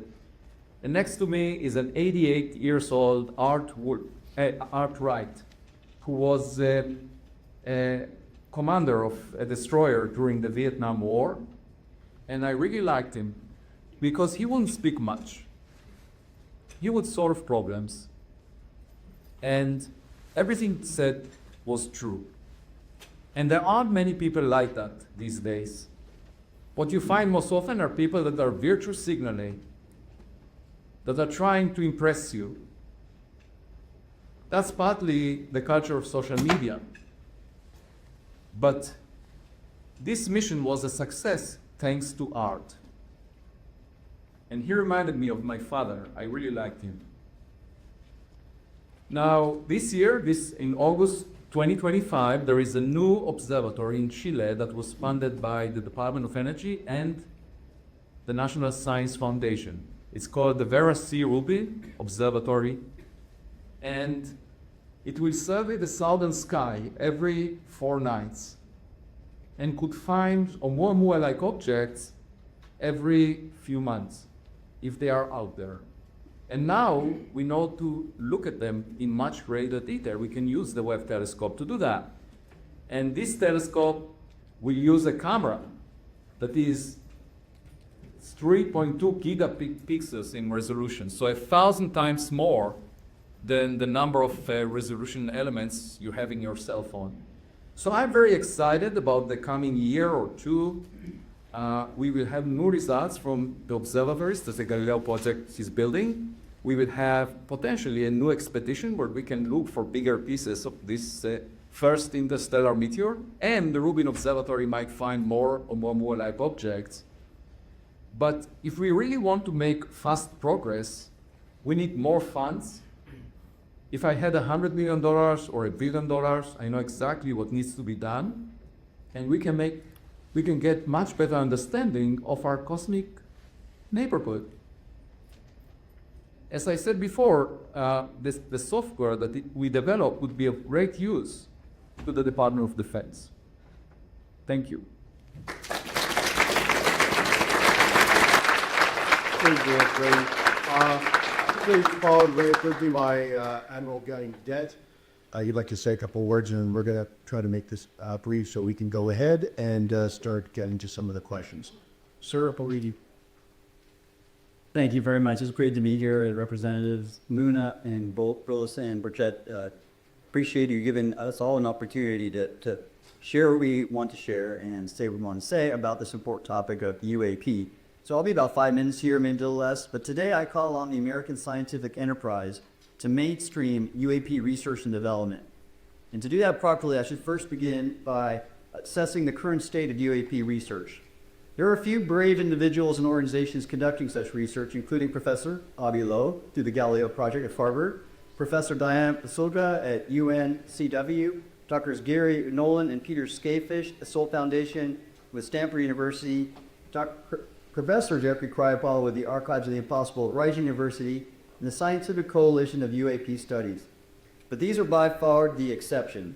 and next to me is an 88 years old Art Wright, who was a commander of a destroyer during the Vietnam War. And I really liked him because he wouldn't speak much. He would solve problems. And everything he said was true. And there aren't many people like that these days. What you find most often are people that are virtue signaling, that are trying to impress you. That's partly the culture of social media. But this mission was a success thanks to art. And he reminded me of my father. I really liked him. Now, this year, in August 2025, there is a new observatory in Chile that was funded by the Department of Energy and the National Science Foundation. It's called the Vera C. Rubin Observatory, and it will survey the southern sky every 4 nights and could find Oumuamua-like objects every few months if they are out there. And now we know to look at them in much greater detail. We can use the Webb telescope to do that. And this telescope will use a camera that is 3.2 gigapixels in resolution, so 1,000 times more than the number of resolution elements you have in your cell phone. So I'm very excited about the coming year or two. We will have new results from the observatories that the Galileo project is building. We will have potentially a new expedition where we can look for bigger pieces of this first interstellar meteor, and the Rubin Observatory might find more Oumuamua-like objects. But if we really want to make fast progress, we need more funds. If I had $100 million or $1 billion, I know exactly what needs to be done, and we can get much better understanding of our cosmic neighborhood. As I said before, the software that we develop would be of great use to the Department of Defense. Thank you. Please, Paul, very quickly, my Admiral Getting Debt. You'd like to say a couple of words, and we're going to try to make this brief so we can go ahead and start getting to some of the questions. Sir, Paulina. Thank you very much. It's great to be here. Representatives Muna and Burlison and Burchett, appreciate you giving us all an opportunity to share what we want to share and say what we want to say about this important topic of UAP. So I'll be about 5 minutes here, maybe a little less, but today I call on the American scientific enterprise to mainstream UAP research and development. And to do that properly, I should first begin by assessing the current state of UAP research. There are a few brave individuals and organizations conducting such research, including Professor Avi Lowe through the Galileo Project at Harvard, Professor Diane Pasulga at UNCW, Drs. Gary Nolan and Peter Skafish at Sol Foundation with Stanford University, Professor Jeffrey Cryopolo with the Archives of the Impossible at Rice University, and the Scientific Coalition of UAP Studies. But these are by far the exception.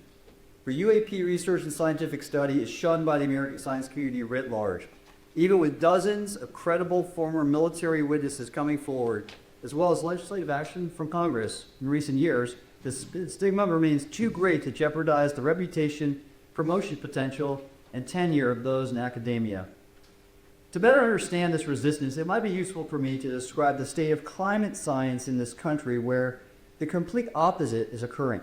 For UAP research and scientific study is shunned by the American science community writ large. Even with dozens of credible former military witnesses coming forward, as well as legislative action from Congress in recent years, the stigma remains too great to jeopardize the reputation, promotion potential, and tenure of those in academia. To better understand this resistance, it might be useful for me to describe the state of climate science in this country where the complete opposite is occurring.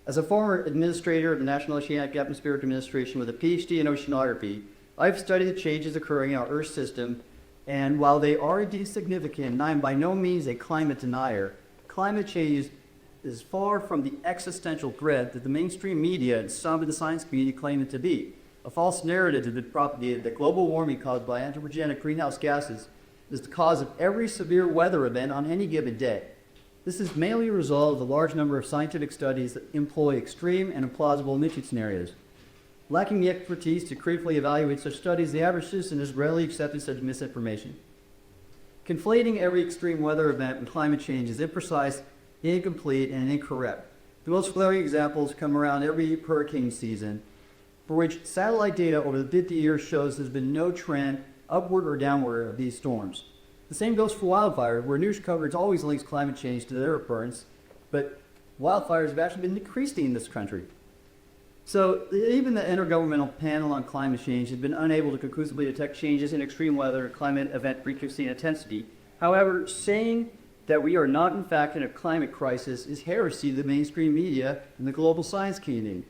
As a former administrator of the National Oceanic Atmospheric Administration with a PhD in oceanography, I've studied the changes occurring in our Earth system, and while they are indeed significant, and I am by no means a climate denier, climate change is far from the existential threat that the mainstream media and some of the science community claim it to be. A false narrative that propagated that global warming caused by anthropogenic greenhouse gases is the cause of every severe weather event on any given day. This is mainly a result of the large number of scientific studies that employ extreme and implausible emission scenarios. Lacking the expertise to critically evaluate such studies, the average citizen is readily accepting such misinformation. Conflating every extreme weather event with climate change is imprecise, incomplete, and incorrect. The most glaring examples come around every hurricane season, for which satellite data over the 50 years shows there's been no trend upward or downward of these storms. The same goes for wildfires, where news coverage always links climate change to their occurrence, but wildfires have actually been decreasing in this country. So even the Intergovernmental Panel on Climate Change has been unable to conclusively detect changes in extreme weather, climate event frequency, and intensity. However, saying that we are not in fact in a climate crisis is heresy to the mainstream media and the global science community.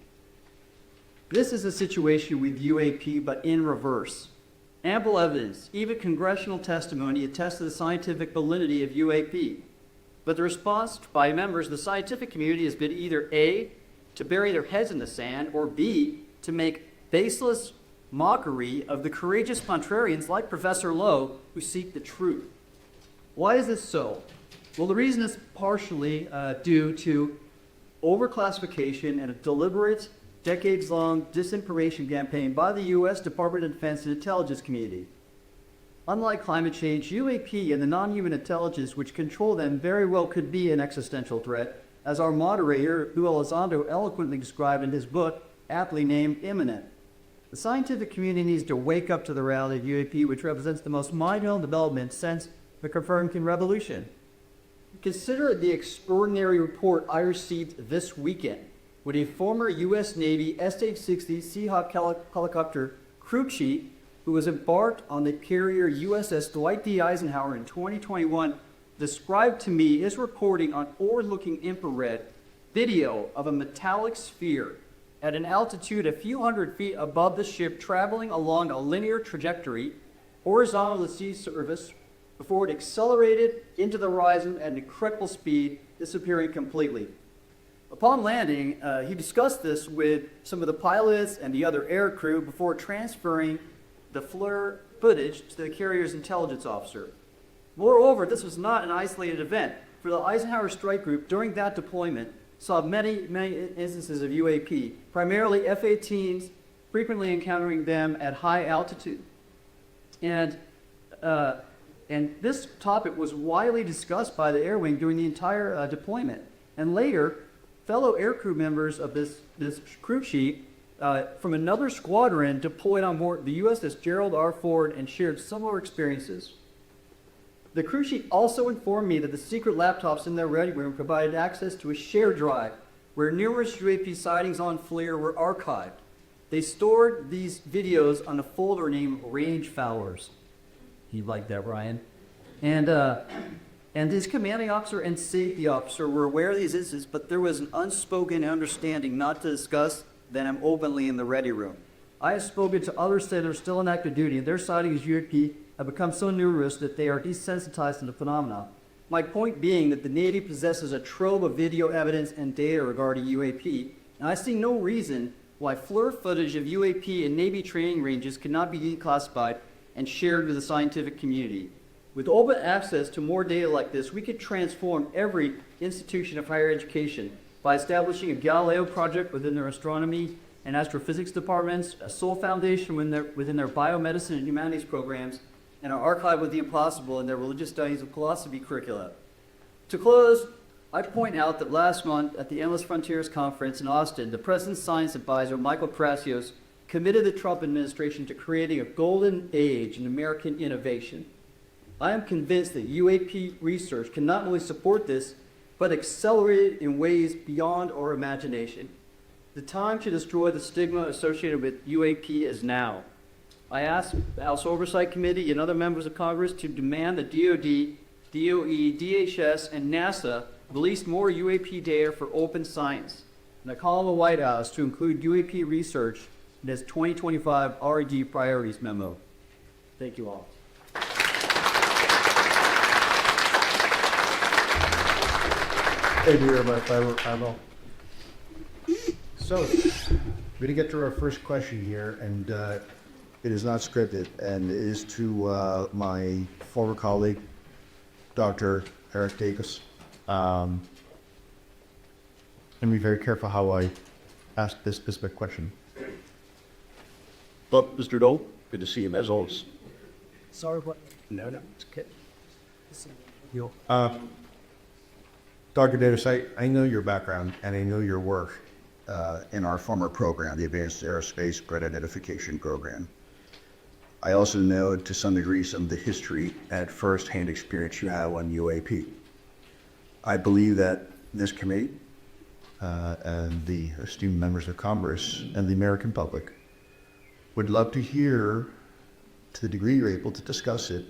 This is a situation with UAP, but in reverse. Ample evidence, even congressional testimony, attests to the scientific validity of UAP. But the response by members of the scientific community has been either A, to bury their heads in the sand, or B, to make baseless mockery of the courageous contrarians like Professor Lowe who seek the truth. Why is this so? Well, the reason is partially due to overclassification and a deliberate, decades-long disinformation campaign by the U.S. Department of Defense and intelligence community. Unlike climate change, UAP and the non-human intelligence which control them very well could be an existential threat, as our moderator, Elizondo, eloquently described in his book, aptly named Imminent. The scientific community needs to wake up to the reality of UAP, which represents the most mind-blowing development since the Copernican Revolution. Consider the extraordinary report I received this weekend when a former U.S. Navy SH-60 Seahawk helicopter crew chief who was embarked on the carrier USS Dwight D. Eisenhower in 2021 described to me his reporting on forward-looking infrared video of a metallic sphere at an altitude a few hundred feet above the ship traveling along a linear trajectory horizontal to the sea surface before it accelerated into the horizon at an incredible speed, disappearing completely. Upon landing, he discussed this with some of the pilots and the other air crew before transferring the FLIR footage to the carrier's intelligence officer. Moreover, this was not an isolated event, for the Eisenhower Strike Group during that deployment saw many instances of UAP, primarily F-18s, frequently encountering them at high altitude. And this topic was widely discussed by the Air Wing during the entire deployment. And later, fellow aircrew members of this crew chief from another squadron deployed on board the USS Gerald R. Ford and shared similar experiences. The crew chief also informed me that the secret laptops in their ready room provided access to a shared drive where numerous UAP sightings on FLIR were archived. They stored these videos on a folder named Range Fowlers. You like that, Ryan? And his commanding officer and safety officer were aware of these incidents, but there was an unspoken understanding not to discuss them openly in the ready room. I have spoken to other sailors still in active duty, and their sightings of UAP have become so numerous that they are desensitized to the phenomena. My point being that the Navy possesses a trove of video evidence and data regarding UAP, and I see no reason why FLIR footage of UAP in Navy training ranges cannot be declassified and shared with the scientific community. With open access to more data like this, we could transform every institution of higher education by establishing a Galileo project within their astronomy and astrophysics departments, a Soul Foundation within their biomedicine and humanities programs, and an archive of the impossible in their religious studies and philosophy curricula. To close, I point out that last month at the Endless Frontiers Conference in Austin, the President's Science Advisor, Michael Prasios, committed the Trump administration to creating a golden age in American innovation. I am convinced that UAP research can not only support this, but accelerate it in ways beyond our imagination. The time to destroy the stigma associated with UAP is now. I ask the House Oversight Committee and other members of Congress to demand that DOD, DOE, DHS, and NASA release more UAP data for open science. And I call on the White House to include UAP research in its 2025 R&D priorities memo. Thank you all. Thank you very much. I will. So, we're going to get to our first question here, and it is not scripted, and it is to my former colleague, Dr. Eric Davis. And be very careful how I ask this specific question. But, Mr. Dole, good to see you, as always. Sorry, what? No, it's okay. Dr. Davis, I know your background and I know your work in our former program, the Advanced Aerospace Threat Identification Program. I also know to some degree some of the history and first-hand experience you have on UAP. I believe that this committee and the esteemed members of Congress and the American public would love to hear, to the degree you're able to discuss it,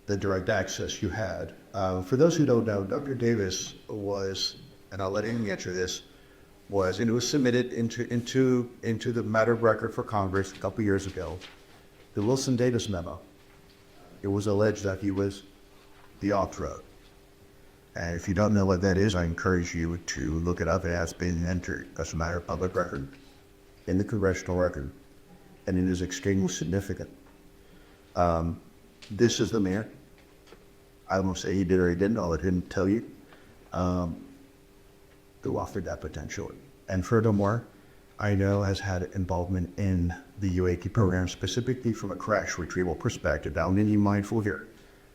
the direct access you had. For those who don't know, Dr. Davis was, and I'll let him answer this, and it was submitted into the matter of record for Congress a couple years ago, the Wilson Davis memo. It was alleged that he was the author of. And if you don't know what that is, I encourage you to look it up. It has been entered as a matter of public record in the congressional record, and it is extremely significant. This is the man. I won't say he did or he didn't, I'll let him tell you, who offered that potential. And furthermore, I know has had involvement in the UAP program, specifically from a crash retrieval perspective. Now, I need to be mindful here.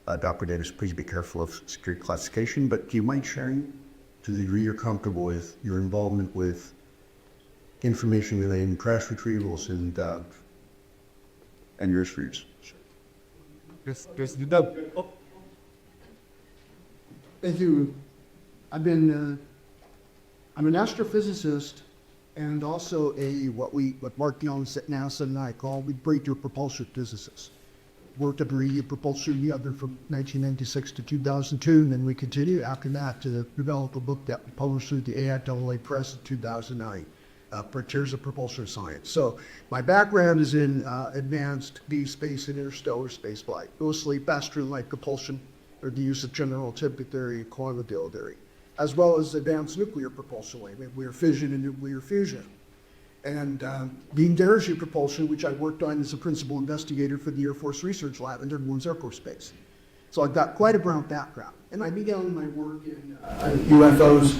Dr. Davis, please be careful of security classification, but do you mind sharing, to the degree you're comfortable with, your involvement with information relating to crash retrievals and your experience? Yes, Thank you. I'm an astrophysicist and also what Mark Jones at NASA and I call breakthrough propulsion physicist. Worked at Burlison propulsion together from 1996 to 2002, and then we continued after that to develop a book that we published through the AIAA Press in 2009, Frontiers of Propulsion Science. So my background is in advanced deep space and interstellar space flight, mostly faster than light propulsion, or the use of general relativity theory and quantum field theory, as well as advanced nuclear propulsion, like nuclear fission and nuclear fusion. And beam energy propulsion, which I worked on as a principal investigator for the Air Force Research Lab in Dearborn Air Force Base. So I've got quite a broad background. And I began my work in UFOs,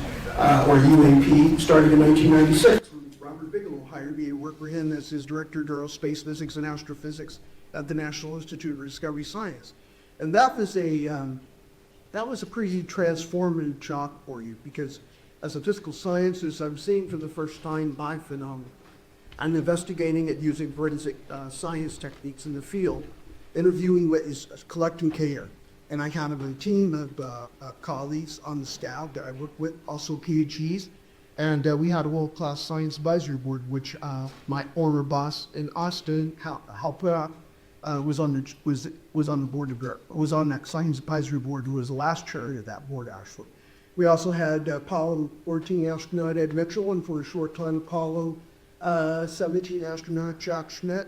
or UAP, starting in 1996. Robert Bigelow hired me to work for him as his director of aerospace physics and astrophysics at the National Institute of Discovery Science. And that was a pretty transformative shock for you, because as a physical scientist, I'm seeing for the first time biphenomenon. I'm investigating it using forensic science techniques in the field, interviewing witnesses, collecting care. And I have a team of colleagues on the staff that I work with, also PhDs. And we had a world-class science advisory board, which my former boss in Austin, Halpert, was on the board of was on that science advisory board, who was the last chair of that board, actually. We also had Apollo 14 astronaut Ed Mitchell, and for a short time Apollo 17 astronaut Jack Schmidt,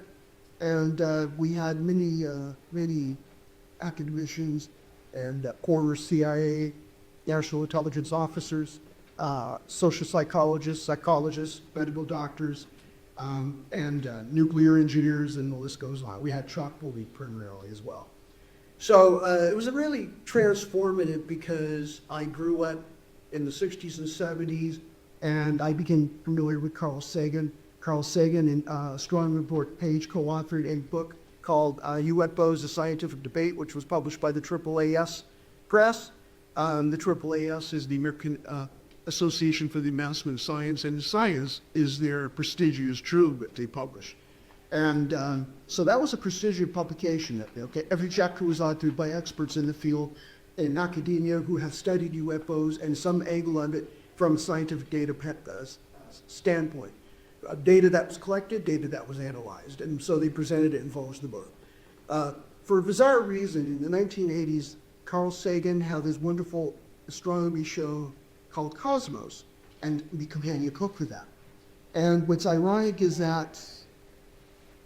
and we had many academicians and former CIA national intelligence officers, social psychologists, medical doctors, and nuclear engineers, and the list goes on. We had Chuck Pulley primarily as well. So it was a really transformative, because I grew up in the 60s and 70s, and I became familiar with Carl Sagan. Carl Sagan and Astronomer Report Page co-authored a book called UFOs, A Scientific Debate, which was published by the AAAS Press. The AAAS is the American Association for the Advancement of Science, and science is their prestigious journal that they publish. And so that was a prestigious publication. Okay, every chapter was authored by experts in the field in academia who have studied UFOs and some angle of it from a scientific data standpoint. Data that was collected, data that was analyzed, and so they presented it and published the book. For a bizarre reason, in the 1980s, Carl Sagan had this wonderful astronomy show called Cosmos, and the companion book for that. And what's ironic is that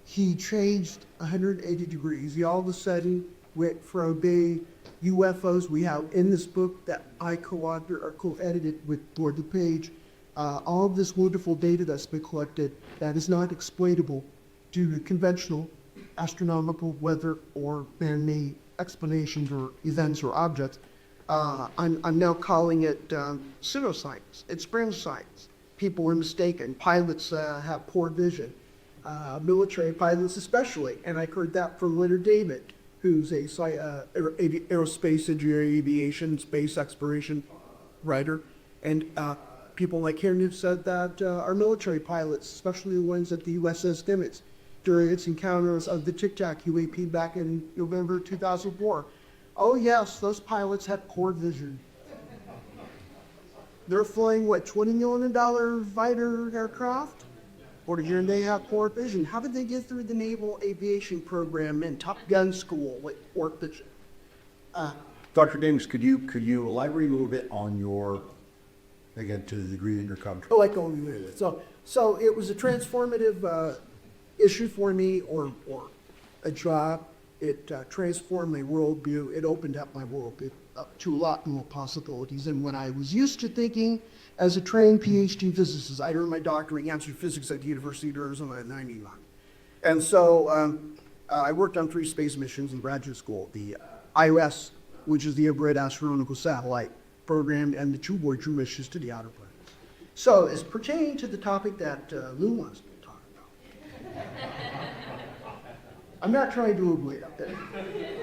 he changed 180 degrees. He all of a sudden went from being UFOs. We have in this book that I co-authored or co-edited with Lord DePage, all of this wonderful data that's been collected that is not exploitable due to conventional astronomical, weather, or man-made explanations or events or objects. I'm now calling it pseudoscience. It's brand science. People are mistaken. Pilots have poor vision. Military pilots especially. And I heard that from Leonard David, who's a aerospace engineer, aviation, space exploration writer. And people like him have said that our military pilots, especially the ones at the USS Nimitz, during its encounters of the Tic Tac UAP back in November 2004, oh yes, those pilots had poor vision. They're flying, what, $20 million fighter aircraft? Or and they have poor vision. How did they get through the Naval Aviation Program and Top Gun School with poor vision? Dr. Davis, could you elaborate a little bit on your, again, to the degree that you're comfortable? Oh, I can only live it. So it was a transformative issue for me, or a job. It transformed my worldview. It opened up my worldview up to a lot more possibilities than when I was used to thinking as a trained PhD physicist. I earned my doctorate in astrophysics at the University of Arizona in '99. And so I worked on 3 space missions in graduate school, the IOS, which is the Infrared Astronomical Satellite Program, and the 2 Voyager missions to the outer planets. So as pertaining to the topic that Lou wants to talk about, I'm not trying to avoid it.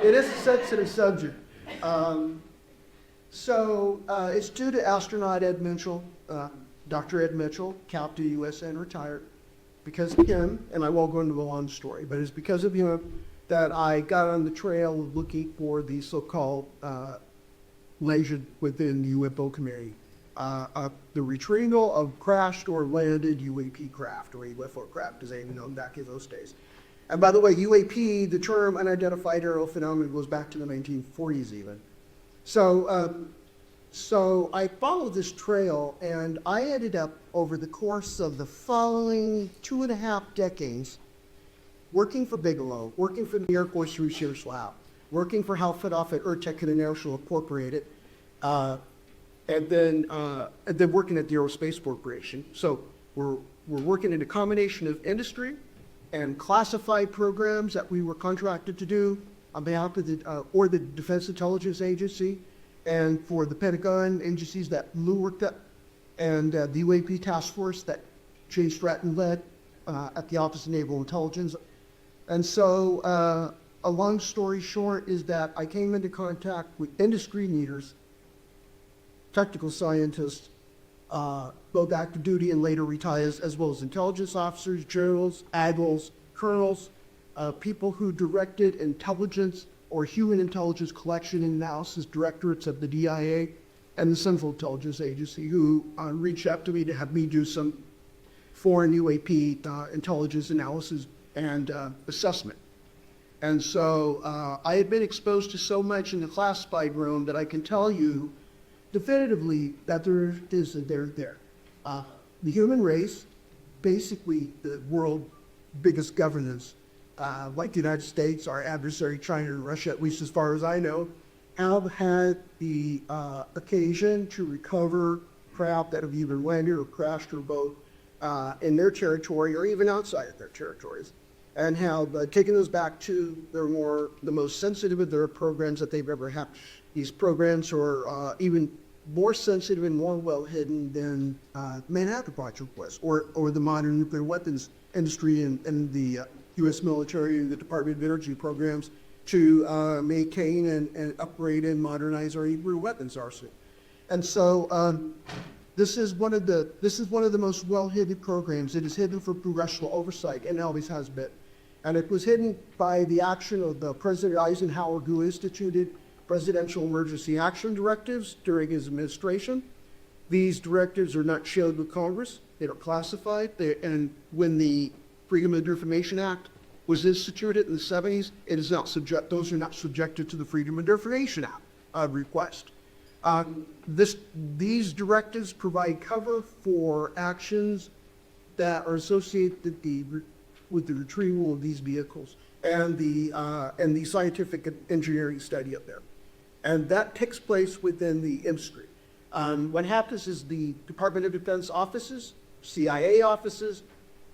It is a sensitive subject. It's due to astronaut Ed Mitchell, Dr. Ed Mitchell, Captain USN, retired. Because of him, and I won't go into the long story, but it's because of him that I got on the trail of looking for the so-called legend within the UFO community. The retrieval of crashed or landed UAP craft, or UFO craft, as they even known back in those days. And by the way, UAP, the term unidentified aerial phenomenon, goes back to the 1940s even. So I followed this trail, and I ended up, over the course of the following 2.5 decades, working for Bigelow, working for the Air Force Research Lab, working for Hal Fitoff at Urtech International Incorporated, and then working at the Aerospace Corporation. So we're working in a combination of industry and classified programs that we were contracted to do on behalf of the Defense Intelligence Agency, and for the Pentagon agencies that Lou worked at, and the UAP task force that Jay Stratton led at the Office of Naval Intelligence. And so a long story short is that I came into contact with industry leaders, technical scientists, both active duty and later retired, as well as intelligence officers, generals, admirals, colonels, people who directed intelligence or human intelligence collection and analysis directorates of the DIA and the Central Intelligence Agency, who reached out to me to have me do some foreign UAP intelligence analysis and assessment. And so I had been exposed to so much in the classified realm that I can tell you definitively that there is a there. The human race, basically the world's biggest governance, like the United States, our adversary China and Russia, at least as far as I know, have had the occasion to recover craft that have either landed or crashed or both in their territory or even outside of their territories, and have taken those back to the most sensitive of their programs that they've ever had. These programs are even more sensitive and more well hidden than Manhattan Project was, or the modern nuclear weapons industry and the U.S. military and the Department of Energy programs to maintain and upgrade and modernize our nuclear weapons arsenal. And so this is one of the most well hidden programs. It is hidden for congressional oversight and always has been. And it was hidden by the action of the President Eisenhower, who instituted presidential emergency action directives during his administration. These directives are not shared with Congress. They are classified. And when the Freedom of Information Act was instituted in the 70s, those are not subjected to the Freedom of Information Act request. These directives provide cover for actions that are associated with the retrieval of these vehicles and the scientific engineering study of them. And that takes place within the industry. What happens is the Department of Defense offices, CIA offices,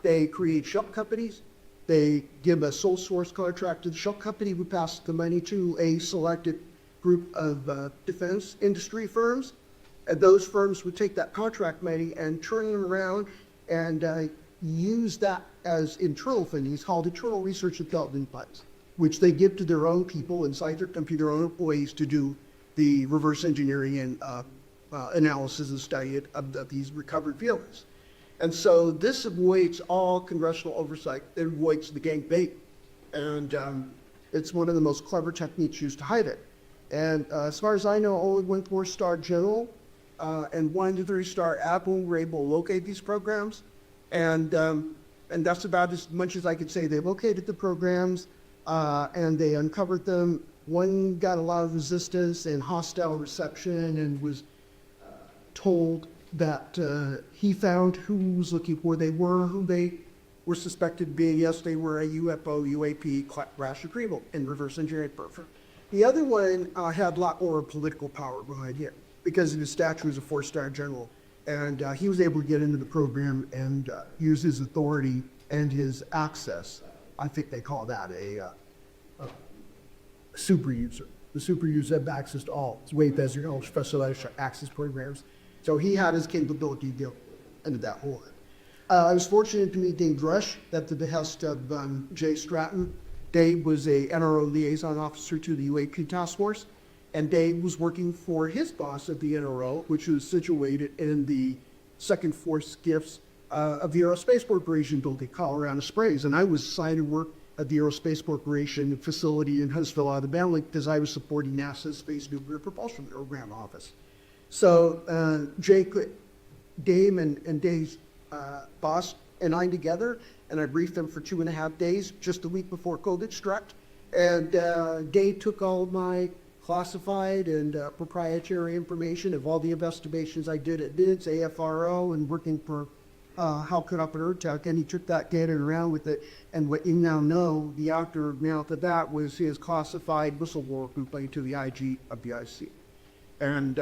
they create shell companies. They give a sole source contract to the shell company who passes the money to a selected group of defense industry firms. And those firms would take that contract money and turn it around and use that as internal funding. It's called internal research and development funds, which they give to their own people inside their company, their own employees, to do the reverse engineering and analysis and study of these recovered feelings. And so this avoids all congressional oversight. It avoids the gangbang. And it's one of the most clever techniques used to hide it. And as far as I know, only one 4-star general and 1 to 3-star admiral were able to locate these programs. And that's about as much as I could say. They located the programs and they uncovered them. One got a lot of resistance and hostile reception and was told that he found who was looking for. They were who they were suspected of being. Yes, they were a UFO, UAP crash retrieval and reverse engineering program. The other one had a lot more political power behind him because of his stature as a 4-star general. And he was able to get into the program and use his authority and his access. I think they call that a super user. The super user had access to all. It's way better than all specialized access programs. So he had his capability to go into that hole. I was fortunate to meet Dave Rush at the behest of Jay Stratton. Dave was a NRO liaison officer to the UAP task force, and Dave was working for his boss at the NRO, which was situated in the second floor skiffs of the Aerospace Corporation building, Colorado Springs. And I was assigned to work at the Aerospace Corporation facility in Huntsville, Alabama, because I was supporting NASA's Space Nuclear Propulsion Program office. So Dave and Dave's boss and I together, and I briefed them for 2.5 days, just a week before COVID struck. And Dave took all of my classified and proprietary information of all the investigations I did at NIDS, AFRO, and working for Halkut up at ERTEC, and he took that, gathered around with it. And what you now know, the aftermath of that was his classified whistleblower complaint to the IG of the IC. And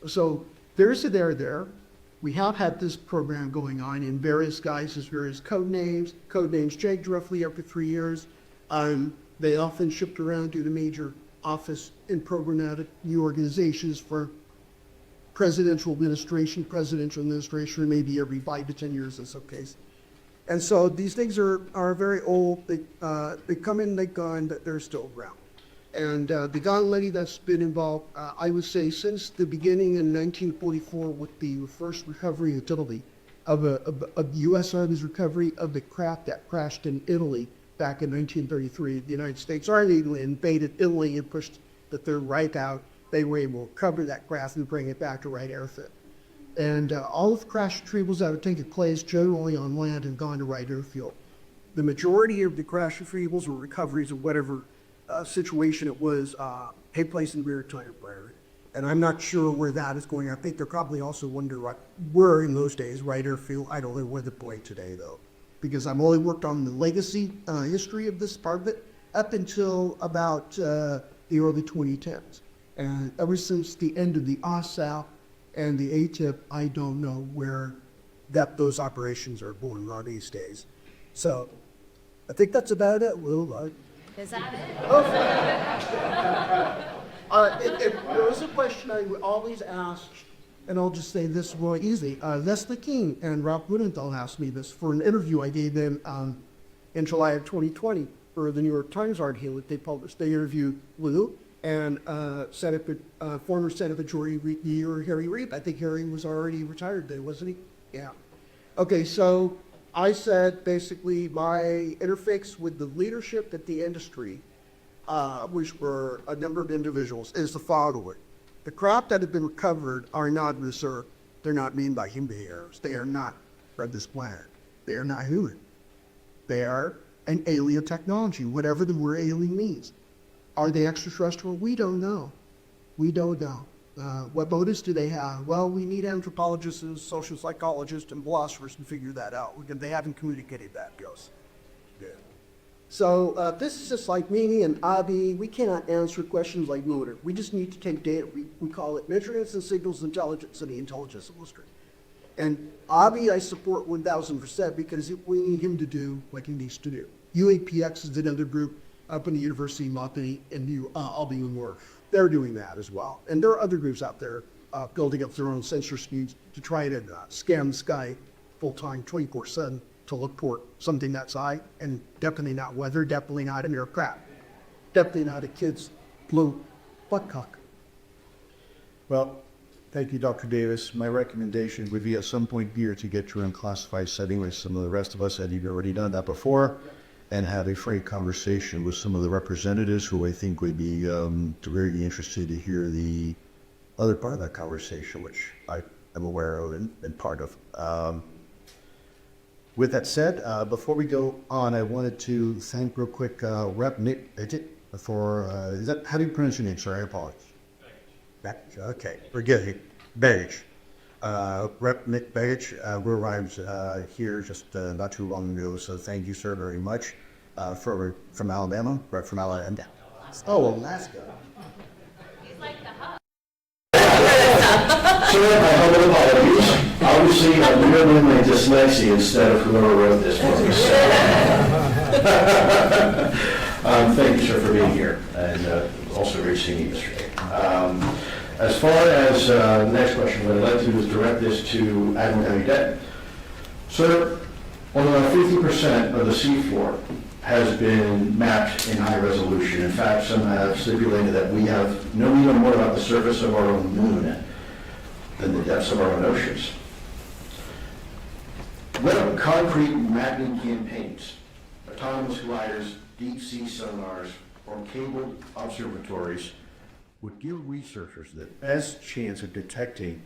so there's a there. We have had this program going on in various guises, various code names. Code names changed roughly every 3 years. They often shipped around to the major office and programmatic new organizations for presidential administration, maybe every 5 to 10 years in some cases. And so these things are very old. They come in, they gone, but they're still around. And the gauntlet that's been involved, I would say, since the beginning in 1944 with the first recovery utility of the U.S. Army's recovery of the craft that crashed in Italy back in 1933. The United States Army invaded Italy and pushed the Third Reich out. They were able to recover that craft and bring it back to right airfield. And all of the crash retrievals that have taken place generally on land and gone to right airfield. The majority of the crash retrievals or recoveries of whatever situation it was take place in maritime environment. And I'm not sure where that is going. I think they're probably also wondering what were in those days, right airfield. I don't know where they're going today though, because I've only worked on the legacy history of this part of it up until about the early 2010s. And ever since the end of the OSAP and the ATIP, I don't know where those operations are going on these days. So I think that's about it. Is that it? If there was a question I would always ask, and I'll just say this really easy. Leslie King and Ralph Blumenthal asked me this for an interview I gave them in July of 2020 for the New York Times article that they published. They interviewed Lou and former Senate Majority Leader Harry Reid. I think Harry was already retired then, wasn't he? Yeah. Okay, so I said basically my interface with the leadership at the industry, which were a number of individuals, is the following. The craft that have been recovered are not reserved. They're not made by human beings. They are not from this planet. They are not human. They are an alien technology, whatever the word alien means. Are they extraterrestrial? We don't know. We don't know. What motives do they have? Well, we need anthropologists and social psychologists and philosophers to figure that out. They haven't communicated that to us. Yeah. So this is just like me and Avi. We cannot answer questions like Lunar. We just need to take data. We call it measurements and signals intelligence in the intelligence industry. And Avi, I support 1,000% because we need him to do what he needs to do. UAPX is another group up in the University of Albany in Albany, New York. They're doing that as well. And there are other groups out there building up their own sensor suites to try to scan the sky full-time, 24/7 to look for something that's high, and definitely not weather, definitely not an aircraft, definitely not a kid's blue buttcock. Well, thank you, Dr. Davis. My recommendation would be at some point here to get your unclassified setting with some of the rest of us that you've already done that before, and have a frank conversation with some of the representatives who I think would be very interested to hear the other part of that conversation, which I am aware of and part of. With that said, before we go on, I wanted to thank real quick Rep. Nick Burchett for, how do you pronounce your name? Sorry, I apologize. Burchett. Okay, we're good. Burchett. Rep. Nick Burchett arrived here just not too long ago, so thank you, sir, very much. From Alabama, right from Alabama. Oh, Alaska. Sir, my humble apologies. Obviously, I'm remembering my dyslexia instead of whoever wrote this book. Thank you, sir, for being here, and also great seeing you yesterday. As far as the next question, what I'd like to do is direct this to Admiral County Debt. Sir, only about 50% of the seafloor has been mapped in high resolution. In fact, some have stipulated that we know even more about the surface of our own moon than the depths of our own oceans. What concrete mapping campaigns, autonomous gliders, deep sea sonars, or cabled observatories would give researchers the best chance of detecting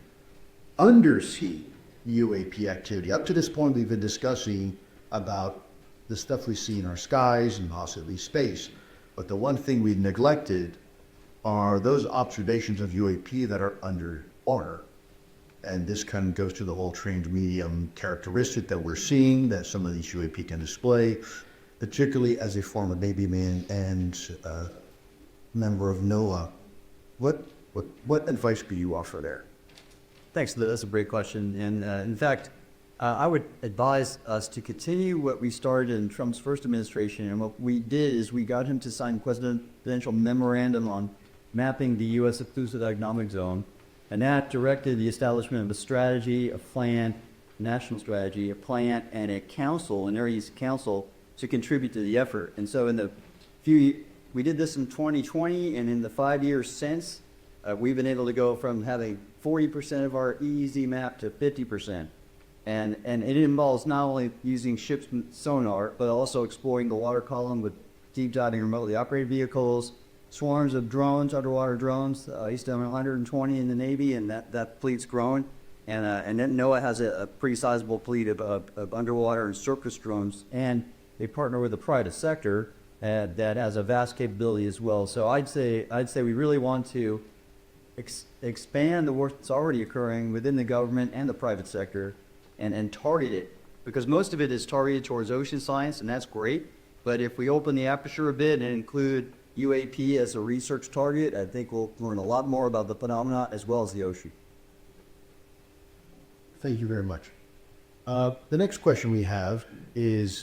undersea UAP activity? Up to this point, we've been discussing about the stuff we see in our skies and possibly space. But the one thing we've neglected are those observations of UAP that are underwater. And this kind of goes to the whole strange medium characteristic that we're seeing that some of these UAP can display, particularly as a former Navy man and member of NOAA. What advice do you offer there? Thanks, that's a great question. And in fact, I would advise us to continue what we started in Trump's first administration. And what we did is we got him to sign presidential memorandum on mapping the U.S. exclusive economic zone. And that directed the establishment of a strategy, a plan, national strategy, a plan, and a council, an areas council, to contribute to the effort. And so we did this in 2020, and in the 5 years since, we've been able to go from having 40% of our EEZ map to 50%. And it involves not only using ships sonar, but also exploring the water column with deep diving remotely operated vehicles, swarms of drones, underwater drones. I used to have 120 in the Navy, and that fleet's grown. And then NOAA has a pretty sizable fleet of underwater and surface drones, and they partner with the private sector that has a vast capability as well. So I'd say we really want to expand the work that's already occurring within the government and the private sector, and target it, because most of it is targeted towards ocean science, and that's great. But if we open the aperture a bit and include UAP as a research target, I think we'll learn a lot more about the phenomena as well as the ocean. Thank you very much. The next question we have is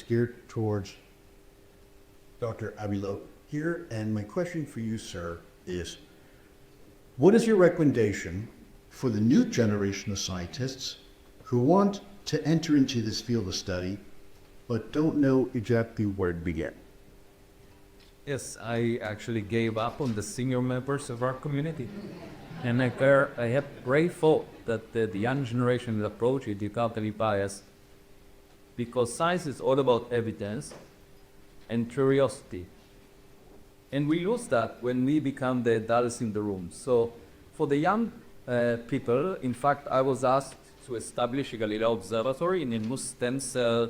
geared towards Dr. Abilo here, and my question for you, sir, is what is your recommendation for the new generation of scientists who want to enter into this field of study but don't know exactly where to begin? Yes, I actually gave up on the senior members of our community. And I have great thought that the young generation will approach it without any bias, because science is all about evidence and curiosity. And we lose that when we become the adults in the room. So for the young people, in fact, I was asked to establish a Galileo Observatory in a new stem cell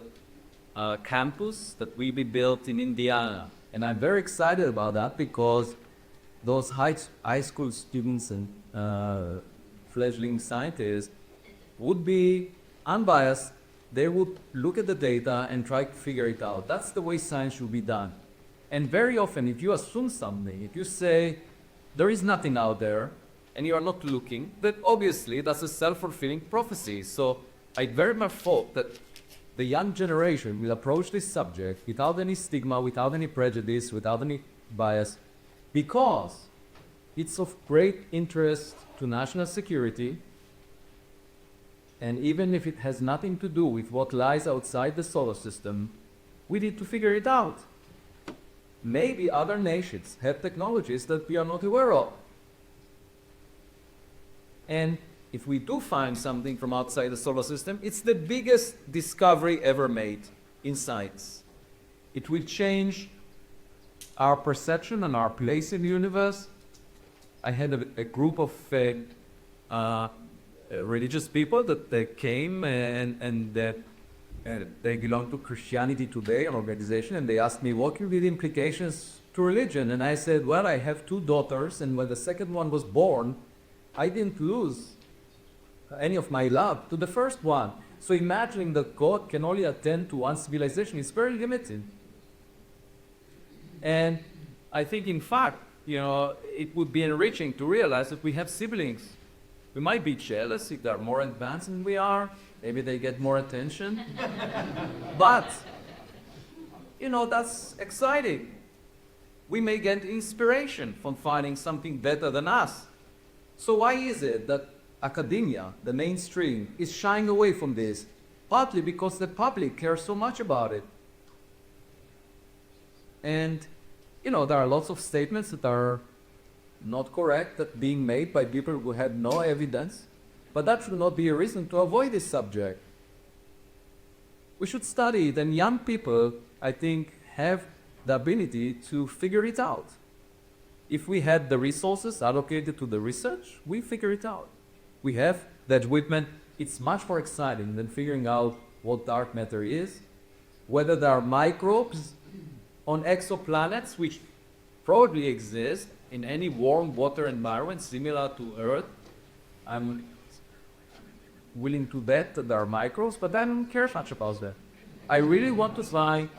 campus that will be built in Indiana. And I'm very excited about that, because those high school students and fledgling scientists would be unbiased they would look at the data and try to figure it out. That's the way science should be done. And very often, if you assume something, if you say there is nothing out there and you are not looking, then obviously that's a self-fulfilling prophecy. So I very much thought that the young generation will approach this subject without any stigma, without any prejudice, without any bias, because it's of great interest to national security. And even if it has nothing to do with what lies outside the solar system, we need to figure it out. Maybe other nations have technologies that we are not aware of. And if we do find something from outside the solar system, it's the biggest discovery ever made in science. It will change our perception and our place in the universe. I had a group of religious people that they came and they belong to Christianity Today, an organization, and they asked me, what will be the implications to religion? And I said, well, I have 2 daughters, and when the second one was born, I didn't lose any of my love to the first one. So imagining that God can only attend to one civilization is very limited. And I think, in fact, it would be enriching to realize that we have siblings. We might be jealous if they're more advanced than we are. Maybe they get more attention. But, that's exciting. We may get inspiration from finding something better than us. So why is it that academia, the mainstream, is shying away from this? Partly because the public cares so much about it. And, there are lots of statements that are not correct, that being made by people who had no evidence. But that should not be a reason to avoid this subject. We should study it, and young people, I think, have the ability to figure it out. If we had the resources allocated to the research, we figure it out. We have that equipment. It's much more exciting than figuring out what dark matter is, whether there are microbes on exoplanets, which probably exist in any warm water environment similar to Earth. I'm willing to bet that there are microbes, but I don't care much about that. I really want to find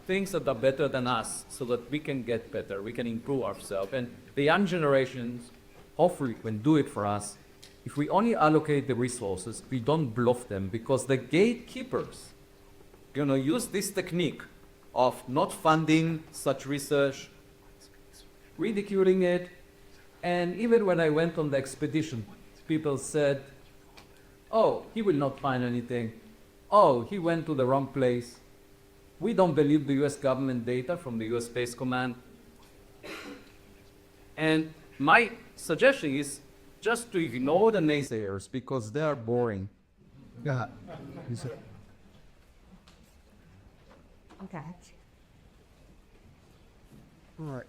things that are better than us so that we can get better, we can improve ourselves. And the young generations hopefully can do it for us. If we only allocate the resources, we don't bluff them, because the gatekeepers use this technique of not funding such research, ridiculing it. And even when I went on the expedition, people said, oh, he will not find anything. Oh, he went to the wrong place. We don't believe the US government data from the US Space Command. And my suggestion is just to ignore the naysayers, because they are boring. Yeah. Okay. All right.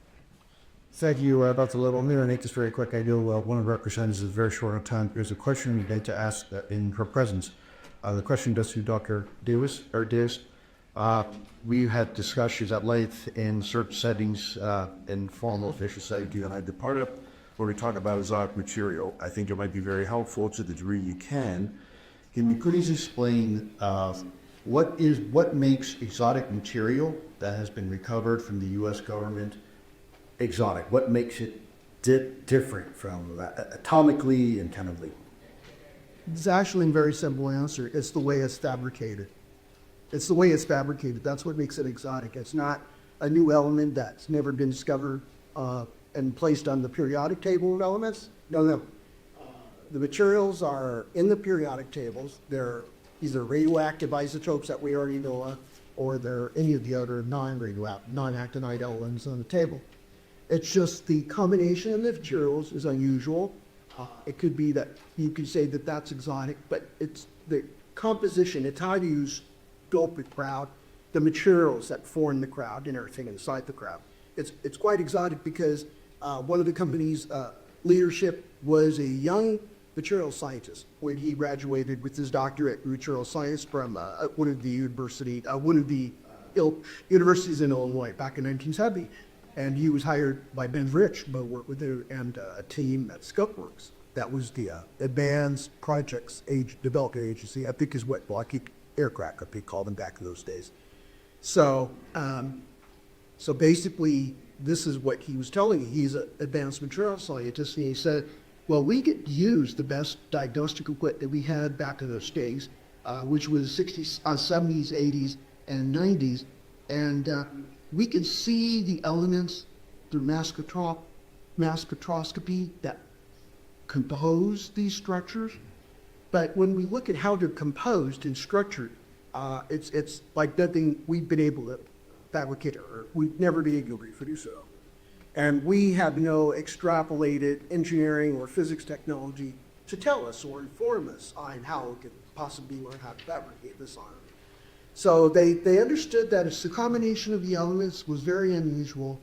Thank you, Dr. Little. I'm going to make this very quick. I know one of the representatives is very short on time. There's a question we'd like to ask in her presence. The question goes to Dr. Davis. We had discussions at length in certain settings in formal official setting, and I departed where we talk about exotic material. I think it might be very helpful to the degree you can. Can you please explain what makes exotic material that has been recovered from the U.S. government exotic? What makes it different from atomically and chemically? It's actually a very simple answer. It's the way it's fabricated. It's the way it's fabricated. That's what makes it exotic. It's not a new element that's never been discovered and placed on the periodic table of elements. No. The materials are in the periodic tables. They're either radioactive isotopes that we already know of, or they're any of the other non-radioactive, non-actinide elements on the table. It's just the combination of the materials is unusual. It could be that you could say that that's exotic, but it's the composition. It's how you sculpt the crowd, the materials that form the crowd and everything inside the crowd. It's quite exotic because one of the company's leadership was a young material scientist when he graduated with his doctorate in material science from one of the universities in Illinois back in 1970. And he was hired by Ben Rich, but worked with him and a team at Scopeworks. That was the Advanced Projects Development Agency, I think is what Lockheed aircraft, as we called them back in those days. So, so basically, this is what he was telling me. He's an advanced material scientist, and he said, well, we could use the best diagnostic equipment that we had back in those days, which was 60s, 70s, 80s, and 90s, and we could see the elements through mass spectroscopy that compose these structures. But when we look at how they're composed and structured, it's like nothing we've been able to fabricate, or we've never been able to reproduce it. And we have no extrapolated engineering or physics technology to tell us or inform us on how we could possibly learn how to fabricate this iron. So they understood that it's the combination of the elements was very unusual.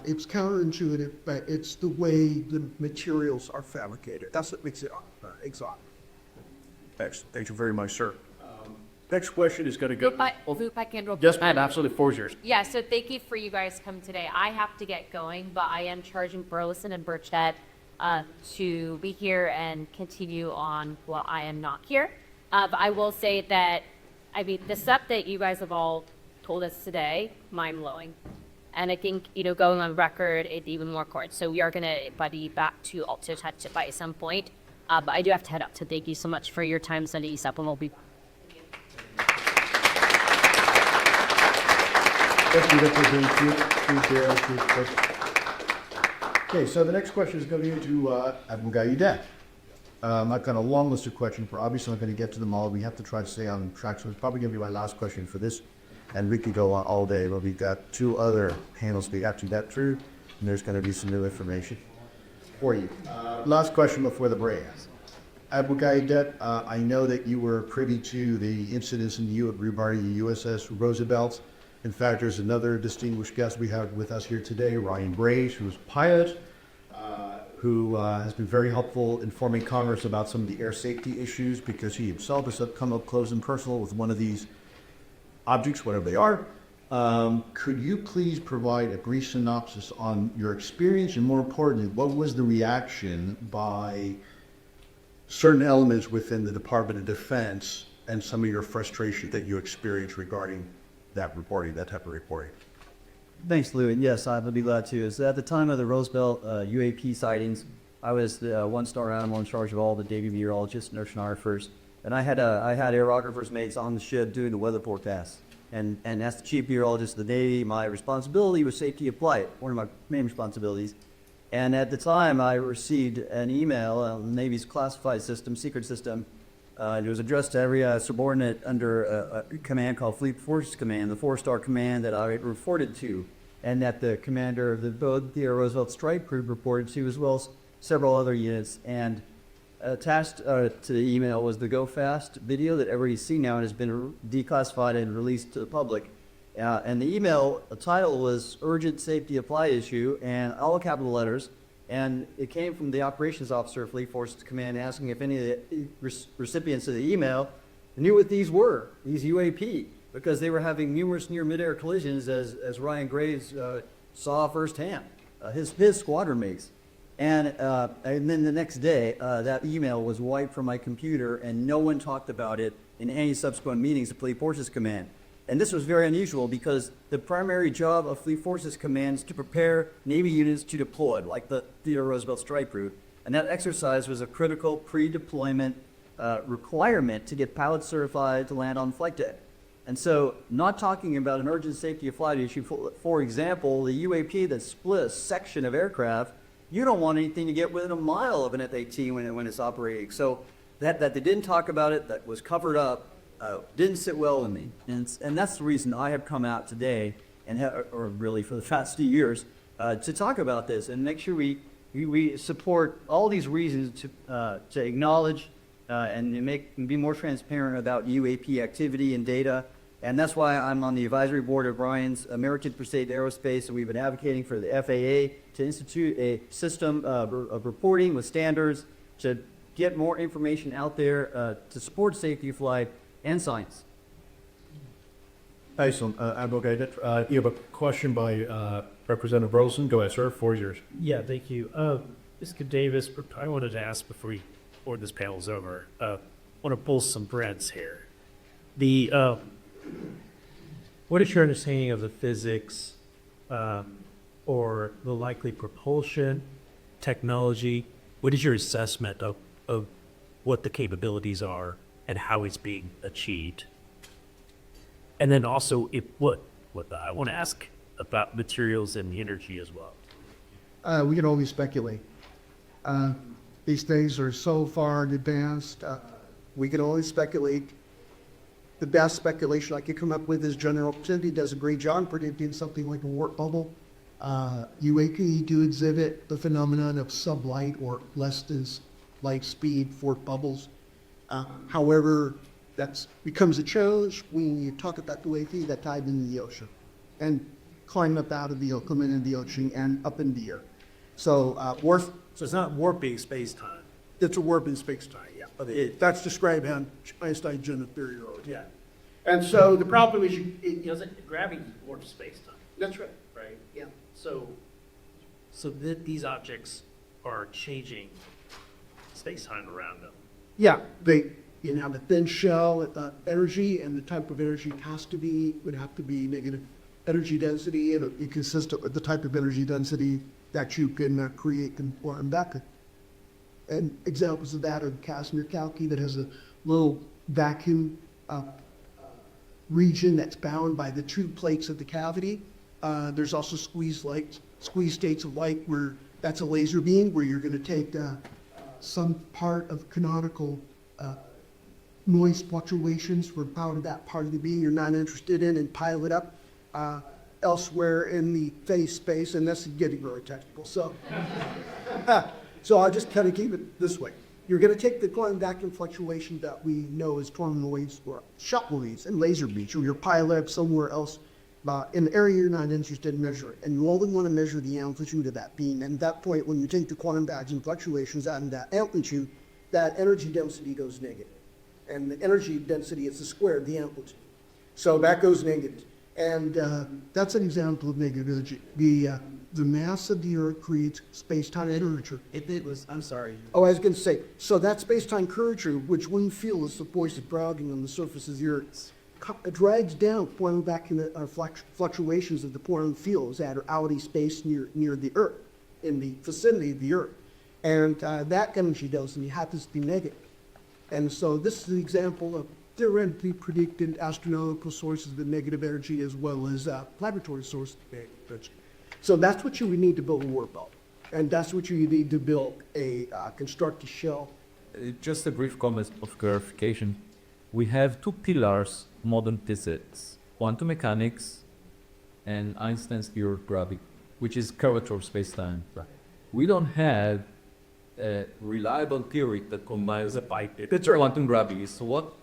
It's counterintuitive, but it's the way the materials are fabricated. That's what makes it exotic. Excellent. Thank you very much, sir. Next question is going to go. If I can real Yes, ma'am. Absolutely. 4 years. Yeah, so thank you for you guys coming today. I have to get going, but I am charging Burlison and Burchett to be here and continue on while I am not here. But I will say that, I mean, the stuff that you guys have all told us today, mind-blowing. And I think, going on record, it's even more cord. So we are going to buddy back to Alto Touch by some point. But I do have to head up, so thank you so much for your time Sunday East Up, and we'll be... Thank you, Okay, so the next question is going to Admiral Guyudet. I've got a long list of questions, but obviously I'm not going to get to them all. We have to try to stay on track, so it's probably going to be my last question for this, and we could go on all day, but we've got 2 other panels to get that through, and there's going to be some new information for you. Last question before the break. Admiral Guyudet, I know that you were privy to the incidents in the regarding the USS Roosevelt. In fact, there's another distinguished guest we have with us here today, Ryan Brace, who's a pilot, who has been very helpful informing Congress about some of the air safety issues, because he himself has come up close and personal with one of these objects, whatever they are. Could you please provide a brief synopsis on your experience, and more importantly, what was the reaction by certain elements within the Department of Defense and some of your frustration that you experienced regarding that reporting, that type of reporting? Thanks, Lou. And yes, I would be glad to. So at the time of the Roosevelt UAP sightings, I was the one-star animal in charge of all the Navy meteorologists and oceanographers. And I had aerographers mates on the ship doing the weather forecasts. And as the chief meteorologist of the Navy, my responsibility was safety of flight, one of my main responsibilities. And at the time, I received an email on the Navy's classified system, secret system. It was addressed to every subordinate under a command called Fleet Forces Command, the 4-star command that I reported to, and that the commander of the Theodore Roosevelt Strike Group reported to, as well as several other units. And attached to the email was the Go Fast video that everybody's seen now and has been declassified and released to the public. And the email title was Urgent Safety Apply Issue, and all capital letters. And it came from the operations officer of Fleet Forces Command asking if any of the recipients of the email knew what these were, these UAP, because they were having numerous near mid-air collisions, as Ryan Graves saw firsthand, his squadron mates. And then the next day, that email was wiped from my computer, and no one talked about it in any subsequent meetings of Fleet Forces Command. And this was very unusual, because the primary job of Fleet Forces Command is to prepare Navy units to deploy, like the Theodore Roosevelt Strike Group. And that exercise was a critical pre-deployment requirement to get pilots certified to land on flight deck. And so, not talking about an urgent safety of flight issue, for example, the UAP that split a section of aircraft, you don't want anything to get within a mile of an F-18 when it's operating. So that they didn't talk about it, that was covered up, didn't sit well with me. And that's the reason I have come out today, or really for the past 2 years, to talk about this and make sure we support all these reasons to acknowledge and be more transparent about UAP activity and data. And that's why I'm on the advisory board of Ryan's American Crusade Aerospace, and we've been advocating for the FAA to institute a system of reporting with standards to get more information out there to support safety of flight and science. Excellent. Admiral Guyudet, you have a question by Representative Burlison. Go ahead, sir. 4 years. Yeah, thank you. Mr. Davis, I wanted to ask before this panel's over, I want to pull some threads here. The what is your understanding of the physics or the likely propulsion technology? What is your assessment of what the capabilities are and how it's being achieved? And then also, I want to ask about materials and energy as well. We can always speculate. These things are so far advanced. We can always speculate. The best speculation I could come up with is General Relativity does a great job predicting something like a warp bubble. UAP do exhibit the phenomenon of sublight or less than light speed warp bubbles. However, that becomes a challenge when you talk about the UAP that dive into the ocean and climb up out of the ocean, come into the ocean and up in the air. So So it's not warping space-time. it's a warp in space-time, yeah. But that's described in Einstein's general theory. Yeah. And so the problem is Gravity warps space-time, that's right. right? Yeah. So these objects are changing space-time around them. Yeah, they have a thin shell energy, and the type of energy would have to be negative energy density, and it consists of the type of energy density that you can create conform back. And examples of that are the Casimir calci that has a little vacuum region that's bound by the two plates of the cavity. There's also squeeze states of light where that's a laser beam where you're going to take some part of canonical noise fluctuations for that part of the beam you're not interested in and pile it up elsewhere in the phase space, and that's getting very technical. So, so I'll just kind of keep it this way. You're going to take the quantum vacuum fluctuation that we know as quantum noise or shock waves and laser beams, or you're pile it up somewhere else in an area you're not interested in measuring, and you only want to measure the amplitude of that beam. And at that point, when you take the quantum vacuum fluctuations out in that amplitude, that energy density goes negative. And the energy density is the square of the amplitude. So that goes negative. And that's an example of negative energy. The mass of the Earth creates space-time curvature. I'm sorry. Oh, I was going to say, so that space-time curvature, which we feel is the force of gravity on the surface of the Earth, drags down quantum vacuum fluctuations of the quantum fields that are out in space near the Earth, in the vicinity of the Earth. And that energy density happens to be negative. And so this is an example of theoretically predicted astronomical sources of negative energy as well as laboratory sources of negative energy. So that's what you would need to build a warp bubble. And that's what you need to build a constructed shell. Just a brief comment of clarification. We have two pillars of modern physics, quantum mechanics and Einstein's theory of gravity, which is curvature of space-time. Right. We don't have a reliable theory that combines the quantum gravity. So what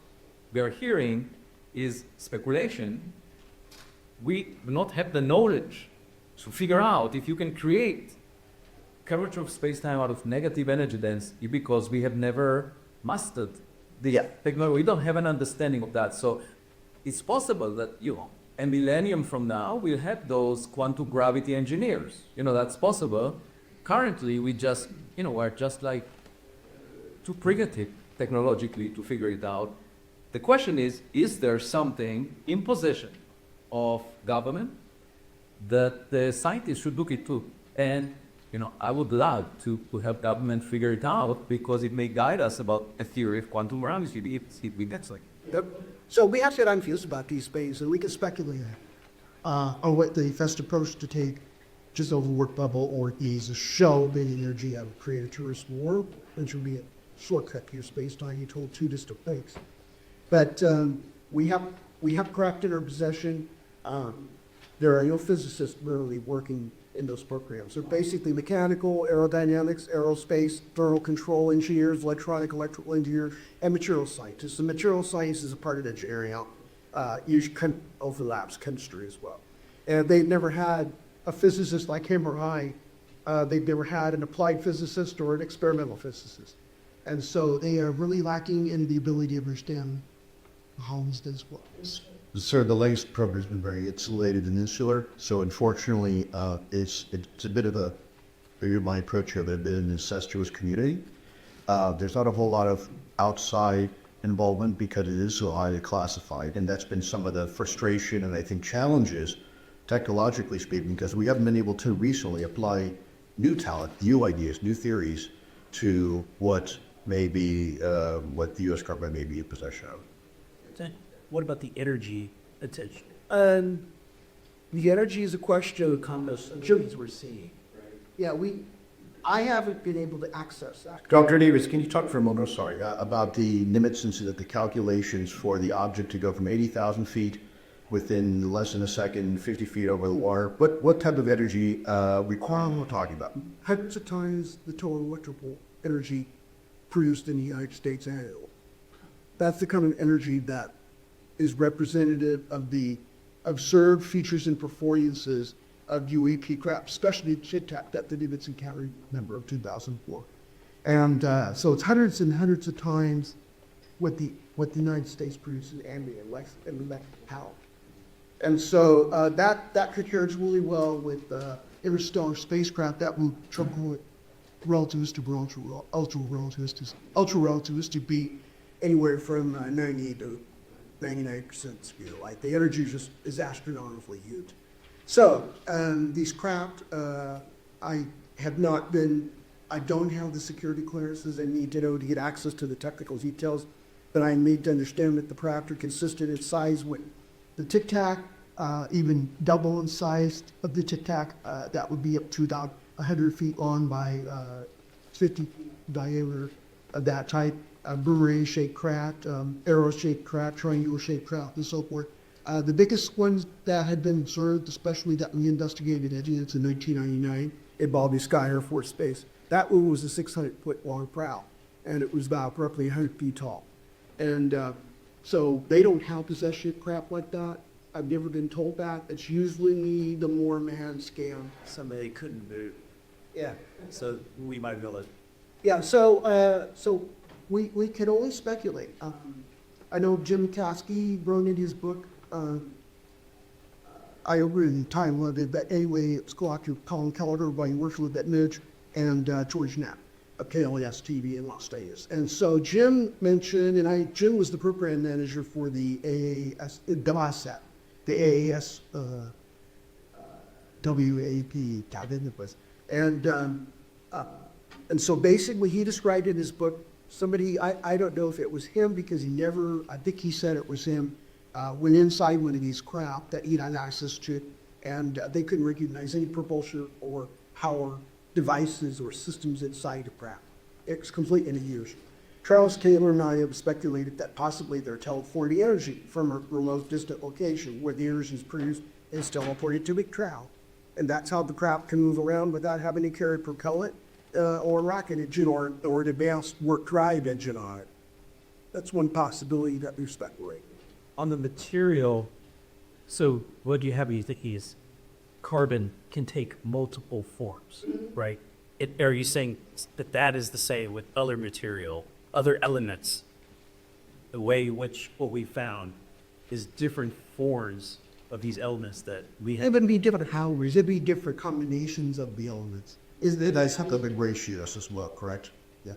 we are hearing is speculation. We do not have the knowledge to figure out if you can create curvature of space-time out of negative energy density because we have never mastered the technology. We don't have an understanding of that. So it's possible that, a millennium from now, we'll have those quantum gravity engineers. That's possible. Currently, we just, we're just like too primitive technologically to figure it out. The question is there something in possession of government that the scientists should look into? And, I would love to help government figure it out because it may guide us about a theory of quantum gravity. That's like. So we have to get confused about these things, and we can speculate on what the best approach to take just over warp bubble or use a shell big energy out of create a tourist warp, which would be a shortcut to your space-time. You told two distinct things. But we have craft in our possession. There are no physicists really working in those programs. They're basically mechanical, aerodynamics, aerospace, thermal control engineers, electrical engineers, and material scientists. The material science is a part of engineering. Usually overlaps chemistry as well. And they've never had a physicist like him or I. They've never had an applied physicist or an experimental physicist. And so they are really lacking in the ability to understand how this does work. Sir, the latest program has been very insulated and insular, so unfortunately, it's a bit of my approach here, but a bit of an incestuous community. There's not a whole lot of outside involvement because it is so highly classified. And that's been some of the frustration and I think challenges, technologically speaking, because we haven't been able to recently apply new talent, new ideas, new theories to what may be, what the U.S. government may be in possession of. What about the energy attention? The energy is a question of Jim's we're seeing. Yeah, I haven't been able to access that. Dr. Davis, can you talk for a moment, about the limits and so that the calculations for the object to go from 80,000 feet within less than a second, 50 feet over the water? What type of energy requirement we're talking about? Hundreds of times the total electrical energy produced in the United States annually. That's the kind of energy that is representative of the observed features and performances of UAP craft, especially Chit-Tak that the Davidson County member of 2004. And so it's hundreds and hundreds of times what the United States produces annually in electric power. And so that compares really well with interstellar spacecraft that will trouble with relativistic or ultra-relativistic be anywhere from 90 to 99% scale. Like the energy is astronomically huge. So these craft, I don't have the security clearances I need to know to get access to the technical details, but I need to understand that the craft are consistent in size with the Tic-Tac, even double in size of the Tic-Tac. That would be up to about 100 feet long by 50 feet diameter of that type. Boomerang-shaped craft, arrow-shaped craft, triangular-shaped craft, and so forth. The biggest ones that had been observed, especially that we investigated in 1999, involved the Sky Air Force Base. That one was a 600-foot long prow, and it was about roughly 100 feet tall. And so they don't have possession craft like that. I've never been told that. It's usually the more manned scale. Somebody couldn't move. Yeah. So we might be able to. Yeah, so we can only speculate. I know Jim Kasky wrote in his book, I over in time limited, but anyway, it's Colin Keller, everybody works with that Mitch, and George Knapp of KLS TV in Las Vegas. And so Jim mentioned, and Jim was the program manager for the AAS, DASAT, the AAS WAP cabin it was. And so basically he described in his book, somebody, I don't know if it was him because I think he said it was him, went inside one of these craft that he had access to, and they couldn't recognize any propulsion or power devices or systems inside the craft. It's complete in a years. Charles Taylor and I have speculated that possibly they're teleporting energy from a remote distant location where the energy is produced and is teleported to a craft. And that's how the craft can move around without having to carry propellant or rocket engine or an advanced work drive engine on it. That's one possibility that we speculate. On the material, so what do you have? You think is carbon can take multiple forms, right? Are you saying that is the same with other material, other elements? The way in which what we found is different forms of these elements that we have. It would be different houses. It'd be different combinations of the elements. That's how the big ratios as well, correct? Yeah.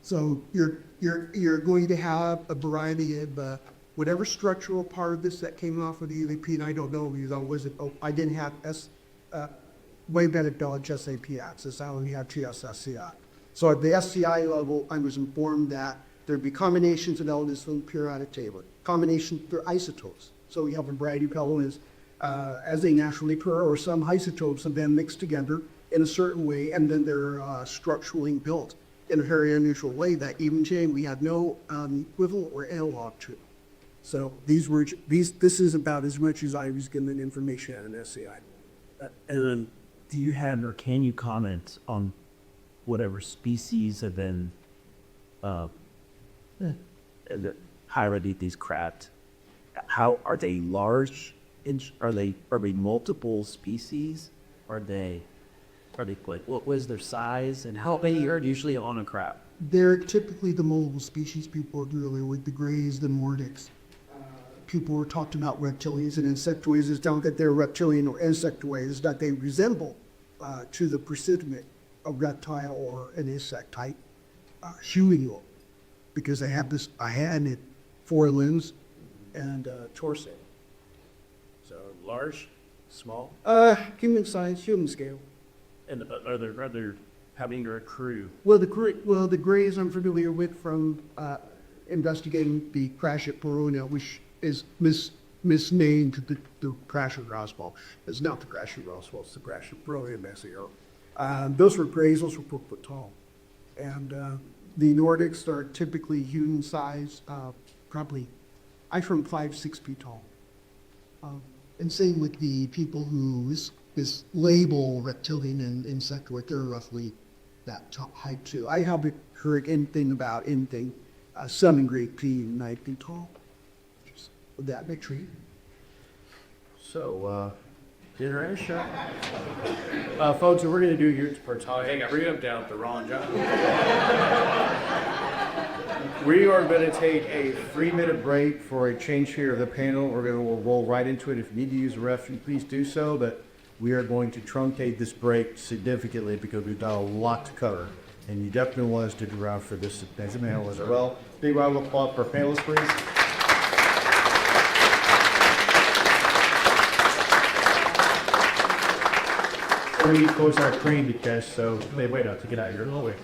So you're going to have a variety of whatever structural part of this that came off of the UAP, and I don't know because I didn't have way better knowledge SAP access. I only had TSSCI. So at the SCI level, I was informed that there'd be combinations of elements from the periodic table, combinations for isotopes. So we have a variety of elements as they naturally occur, or some isotopes have been mixed together in a certain way, and then they're structurally built in a very unusual way that even today we have no equivalent or analog to. So this is about as much as I was given information at an SCI. And then, do you have or can you comment on whatever species have been piloted these craft? How are they large? Are they multiple species? Are they like what was their size and how many are usually on a craft? They're typically the multiple species people are familiar with, the grays, the Nordics. People were talking about reptilians and insectoids. It's not that they're reptilian or insectoids, it's that they resemble to the presentiment of reptile or an insect type, huing. because I had it 4 limbs and torso. So large, small, Human size, human scale. and are there having to accrue? Well, the grays I'm familiar with from investigating the crash at Paulina, which is misnamed the crash at Roswell. It's not the crash at Roswell, it's the crash at Paulina, Mexico. Those were grays, those were 4 foot tall. And the Nordics are typically human size, probably, I'm from 5-6 feet tall. And same with the people who is label reptilian and insectoid, they're roughly that top height too. I haven't heard anything about anything, some in grade P 9 feet tall. Would that be true? So, dinner and shot. Folks, what we're gonna do here is per time. Hang on, we're gonna down the wrong job. We are gonna take a 3-minute break for a change here of the panel. We'll roll right into it. If you need to use the restroom, please do so, but we are going to truncate this break significantly because we've got a lot to cover. And you definitely want us to stick around for this next panel as well. Big round of applause for our panelists, please. We close our crane because so they wait out to get out of here. No way.